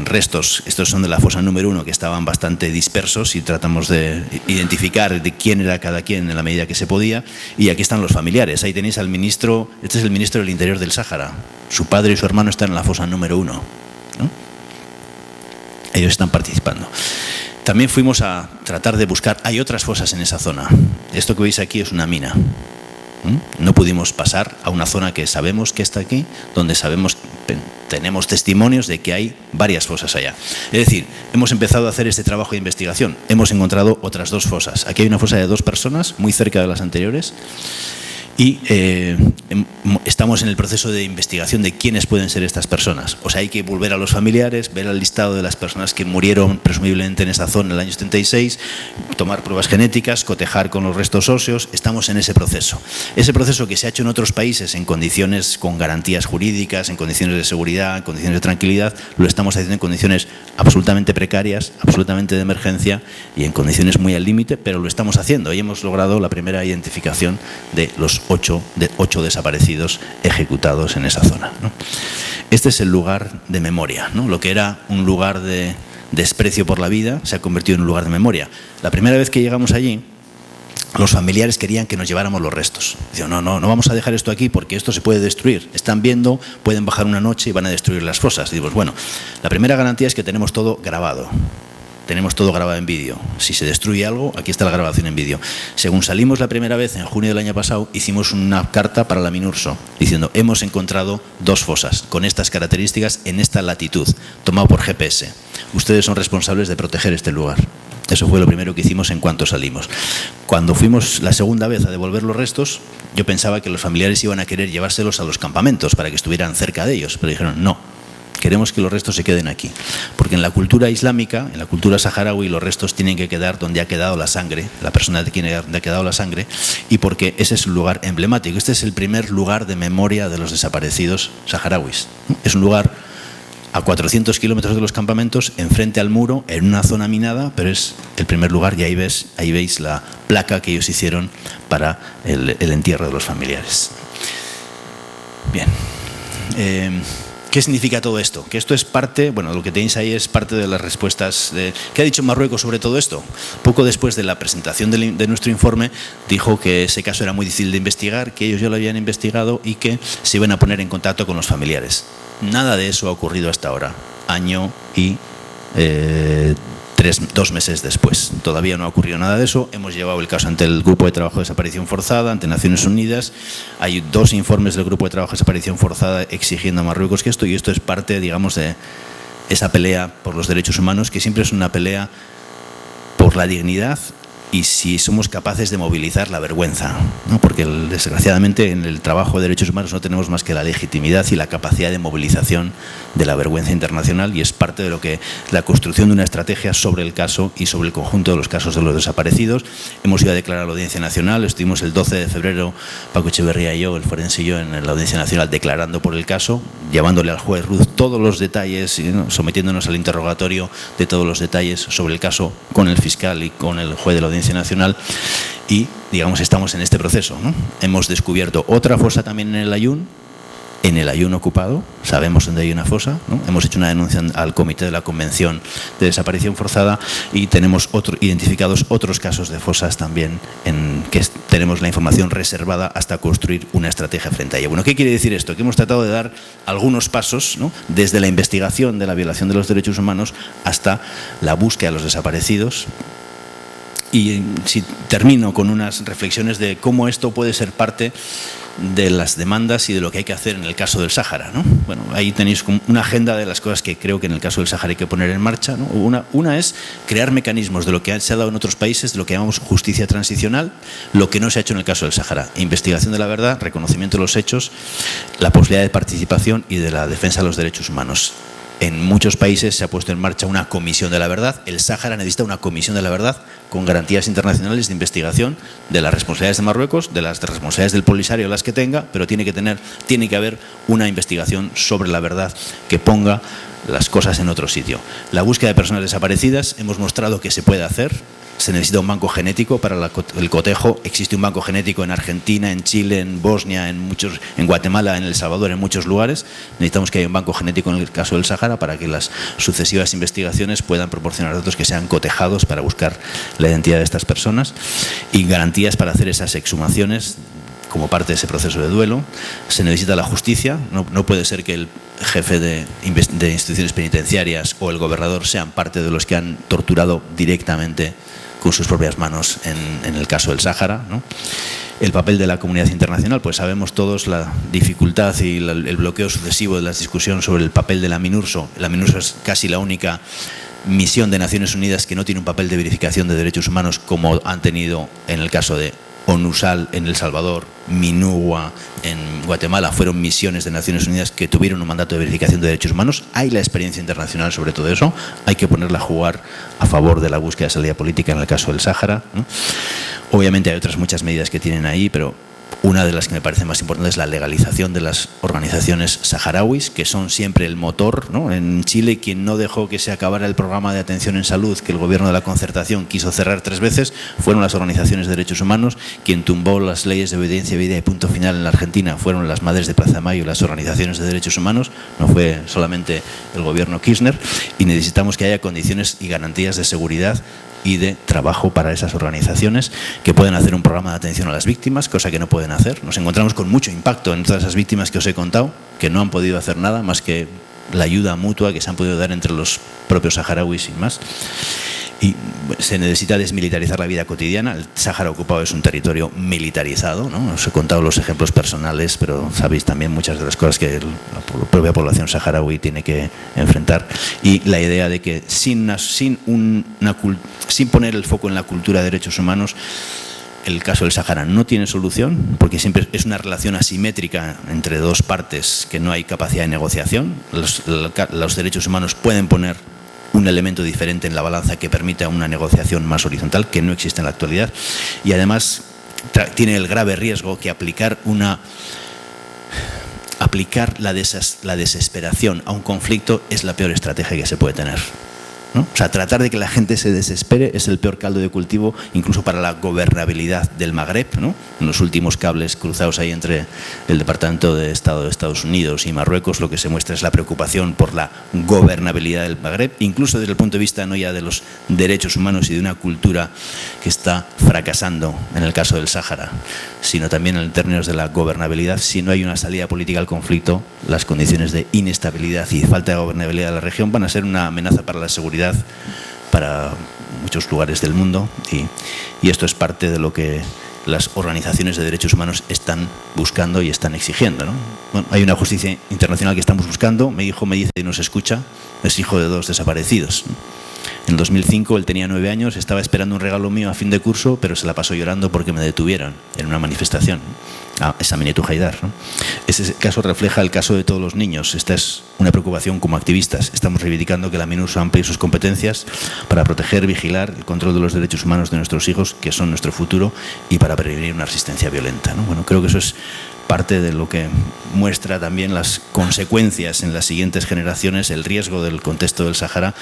[SPEAKER 2] restos, estos son de la fosa número 1, que estaban bastante dispersos y tratamos de identificar de quién era cada quien en la medida que se podía. Y aquí están los familiares, ahí tenéis al ministro, este es el ministro del Interior del Sáhara, su padre y su hermano están en la fosa número 1, ¿no? Ellos están participando. También fuimos a tratar de buscar, hay otras fosas en esa zona, esto que veis aquí es una mina. No pudimos pasar a una zona que sabemos que está aquí, donde tenemos testimonios de que hay varias fosas allá. Es decir, hemos empezado a hacer este trabajo de investigación. Hemos encontrado otras 2 fosas. Aquí hay una fosa de 2 personas, muy cerca de las anteriores. Y estamos en el proceso de investigación de quiénes pueden ser estas personas. O sea, hay que volver a los familiares, ver el listado de las personas que murieron presumiblemente en esa zona en el año 76, tomar pruebas genéticas, cotejar con los restos óseos. Estamos en ese proceso. Ese proceso que se ha hecho en otros países en condiciones con garantías jurídicas, en condiciones de seguridad, en condiciones de tranquilidad, lo estamos haciendo en condiciones absolutamente precarias, absolutamente de emergencia y en condiciones muy al límite, pero lo estamos haciendo. Y hemos logrado la primera identificación de los 8 desaparecidos ejecutados en esa zona, ¿no? Este es el lugar de memoria, ¿no? Lo que era un lugar de desprecio por la vida se ha convertido en un lugar de memoria. La primera vez que llegamos allí, los familiares querían que nos lleváramos los restos. Dicen, no vamos a dejar esto aquí porque esto se puede destruir. Están viendo, pueden bajar una noche y van a destruir las fosas. Y digo, bueno, la primera garantía es que tenemos todo grabado. Tenemos todo grabado en vídeo. Si se destruye algo, aquí está la grabación en vídeo. Según salimos la primera vez, en junio del año pasado, hicimos una carta para la MINURSO diciendo, hemos encontrado 2 fosas con estas características en esta latitud, tomado por GPS. Ustedes son responsables de proteger este lugar. Eso fue lo primero que hicimos en cuanto salimos. Cuando fuimos la segunda vez a devolver los restos, yo pensaba que los familiares iban a querer llevárselos a los campamentos para que estuvieran cerca de ellos, pero dijeron, no. Queremos que los restos se queden aquí, porque en la cultura islámica, en la cultura saharaui, los restos tienen que quedar donde ha quedado la sangre, la persona de quien ha quedado la sangre, y porque ese es un lugar emblemático. Este es el primer lugar de memoria de los desaparecidos saharauis. Es un lugar a 400 kilómetros de los campamentos, enfrente al muro, en una zona minada, pero es el primer lugar y ahí veis la placa que ellos hicieron para el entierro de los familiares. Bien. ¿Qué significa todo esto? Que esto es parte, bueno, lo que tenéis ahí es parte de las respuestas. ¿Qué ha dicho Marruecos sobre todo esto? Poco después de la presentación de nuestro informe, dijo que ese caso era muy difícil de investigar, que ellos ya lo habían investigado y que se iban a poner en contacto con los familiares. Nada de eso ha ocurrido hasta ahora, año y 2 meses después. Todavía no ha ocurrido nada de eso. Hemos llevado el caso ante el Grupo de Trabajo de Desaparición Forzada, ante Naciones Unidas. Hay 2 informes del Grupo de Trabajo de Desaparición Forzada exigiendo a Marruecos que esto, y esto es parte, digamos, de esa pelea por los derechos humanos, que siempre es una pelea por la dignidad y si somos capaces de movilizar la vergüenza, ¿no? Porque desgraciadamente en el trabajo de derechos humanos no tenemos más que la legitimidad y la capacidad de movilización de la vergüenza internacional, y es parte de lo que la construcción de una estrategia sobre el caso y sobre el conjunto de los casos de los desaparecidos. Hemos ido a declarar a la Audiencia Nacional, estuvimos el 12 de febrero, Paco Echeverría y yo, el forense y yo, en la Audiencia Nacional declarando por el caso, llevándole al juez Ruz todos los detalles, ¿no? Sometiéndonos al interrogatorio de todos los detalles sobre el caso con el fiscal y con el juez de la Audiencia Nacional. Y, digamos, estamos en este proceso, ¿no? Hemos descubierto otra fosa también en el Ayun ocupado, sabemos dónde hay una fosa, ¿no? Hemos hecho una denuncia al Comité de la Convención de Desaparición Forzada y tenemos identificados otros casos de fosas también en que tenemos la información reservada hasta construir una estrategia frente a ella. Bueno, ¿qué quiere decir esto? Que hemos tratado de dar algunos pasos, ¿no? Desde la investigación de la violación de los derechos humanos hasta la búsqueda de los desaparecidos. Y si termino con unas reflexiones de cómo esto puede ser parte de las demandas y de lo que hay que hacer en el caso del Sáhara, ¿no? Bueno, ahí tenéis una agenda de las cosas que creo que en el caso del Sáhara hay que poner en marcha, ¿no? Una es crear mecanismos de lo que se ha dado en otros países, de lo que llamamos justicia transicional, lo que no se ha hecho en el caso del Sáhara: investigación de la verdad, reconocimiento de los hechos, la posibilidad de participación y de la defensa de los derechos humanos. En muchos países se ha puesto en marcha una comisión de la verdad. El Sáhara necesita una comisión de la verdad con garantías internacionales de investigación de las responsabilidades de Marruecos, de las responsabilidades del Polisario, las que tenga, pero tiene que haber una investigación sobre la verdad que ponga las cosas en otro sitio. La búsqueda de personas desaparecidas, hemos mostrado que se puede hacer. Se necesita un banco genético para el cotejo. Existe un banco genético en Argentina, en Chile, en Bosnia, en Guatemala, en El Salvador, en muchos lugares. Necesitamos que haya un banco genético en el caso del Sáhara para que las sucesivas investigaciones puedan proporcionar datos que sean cotejados para buscar la identidad de estas personas y garantías para hacer esas exhumaciones como parte de ese proceso de duelo. Se necesita la justicia. No puede ser que el jefe de instituciones penitenciarias o el gobernador sean parte de los que han torturado directamente con sus propias manos en el caso del Sáhara, ¿no? El papel de la comunidad internacional, pues sabemos todos la dificultad y el bloqueo sucesivo de las discusiones sobre el papel de la MINURSO. La MINURSO es casi la única misión de Naciones Unidas que no tiene un papel de verificación de derechos humanos como han tenido en el caso de ONUSAL en El Salvador, MINUWA en Guatemala. Fueron misiones de Naciones Unidas que tuvieron un mandato de verificación de derechos humanos. Hay la experiencia internacional sobre todo eso. Hay que ponerla a jugar a favor de la búsqueda de salida política en el caso del Sáhara, ¿no? Obviamente hay otras muchas medidas que tienen ahí, pero una de las que me parece más importante es la legalización de las organizaciones saharauis, que son siempre el motor, ¿no? En Chile, quien no dejó que se acabara el programa de atención en salud que el gobierno de la concertación quiso cerrar 3 veces, fueron las organizaciones de derechos humanos. Quien tumbó las leyes de obediencia, vida y punto final en la Argentina fueron las Madres de Plaza de Mayo y las organizaciones de derechos humanos, no fue solamente el gobierno Kirchner. Y necesitamos que haya condiciones y garantías de seguridad y de trabajo para esas organizaciones que pueden hacer un programa de atención a las víctimas, cosa que no pueden hacer. Nos encontramos con mucho impacto en todas esas víctimas que os he contado, que no han podido hacer nada más que la ayuda mutua que se han podido dar entre los propios saharauis y más. Y se necesita desmilitarizar la vida cotidiana. El Sáhara ocupado es un territorio militarizado, ¿no? Os he contado los ejemplos personales, pero sabéis también muchas de las cosas que la propia población saharaui tiene que enfrentar. Y la idea de que sin poner el foco en la cultura de derechos humanos, el caso del Sáhara no tiene solución, porque siempre es una relación asimétrica entre dos partes que no hay capacidad de negociación. Los derechos humanos pueden poner un elemento diferente en la balanza que permita una negociación más horizontal, que no existe en la actualidad, y además tiene el grave riesgo que aplicar la desesperación a un conflicto es la peor estrategia que se puede tener, ¿no? O sea, tratar de que la gente se desespere es el peor caldo de cultivo, incluso para la gobernabilidad del Magreb, ¿no? En los últimos cables cruzados ahí entre el Departamento de Estado de Estados Unidos y Marruecos, lo que se muestra es la preocupación por la gobernabilidad del Magreb, incluso desde el punto de vista no ya de los derechos humanos y de una cultura que está fracasando en el caso del Sáhara, sino también en términos de la gobernabilidad. Si no hay una salida política al conflicto, las condiciones de inestabilidad y falta de gobernabilidad de la región van a ser una amenaza para la seguridad para muchos lugares del mundo, y esto es parte de lo que las organizaciones de derechos humanos están buscando y están exigiendo, ¿no? Bueno, hay una justicia internacional que estamos buscando. Mi hijo me dice y nos escucha, es hijo de 2 desaparecidos. En 2005 él tenía 9 años, estaba esperando un regalo mío a fin de curso, pero se la pasó llorando porque me detuvieron en una manifestación. Es Aminetou Haidar, ¿no? Ese caso refleja el caso de todos los niños. Esta es una preocupación como activistas. Estamos reivindicando que la MINURSO amplíe sus competencias para proteger, vigilar el control de los derechos humanos de nuestros hijos, que son nuestro futuro, y para prevenir una resistencia violenta, ¿no? Bueno, creo que eso es parte de lo que muestra también las consecuencias en las siguientes generaciones, el riesgo del contexto del Sáhara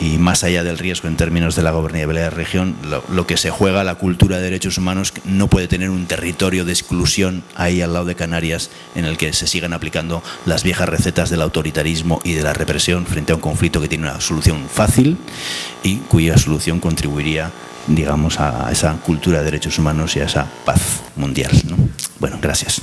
[SPEAKER 2] y más allá del riesgo en términos de la gobernabilidad de la región, lo que se juega la cultura de derechos humanos no puede tener un territorio de exclusión ahí al lado de Canarias en el que se sigan aplicando las viejas recetas del autoritarismo y de la represión frente a un conflicto que tiene una solución fácil y cuya solución contribuiría, digamos, a esa cultura de derechos humanos y a esa paz mundial, ¿no? Bueno, gracias.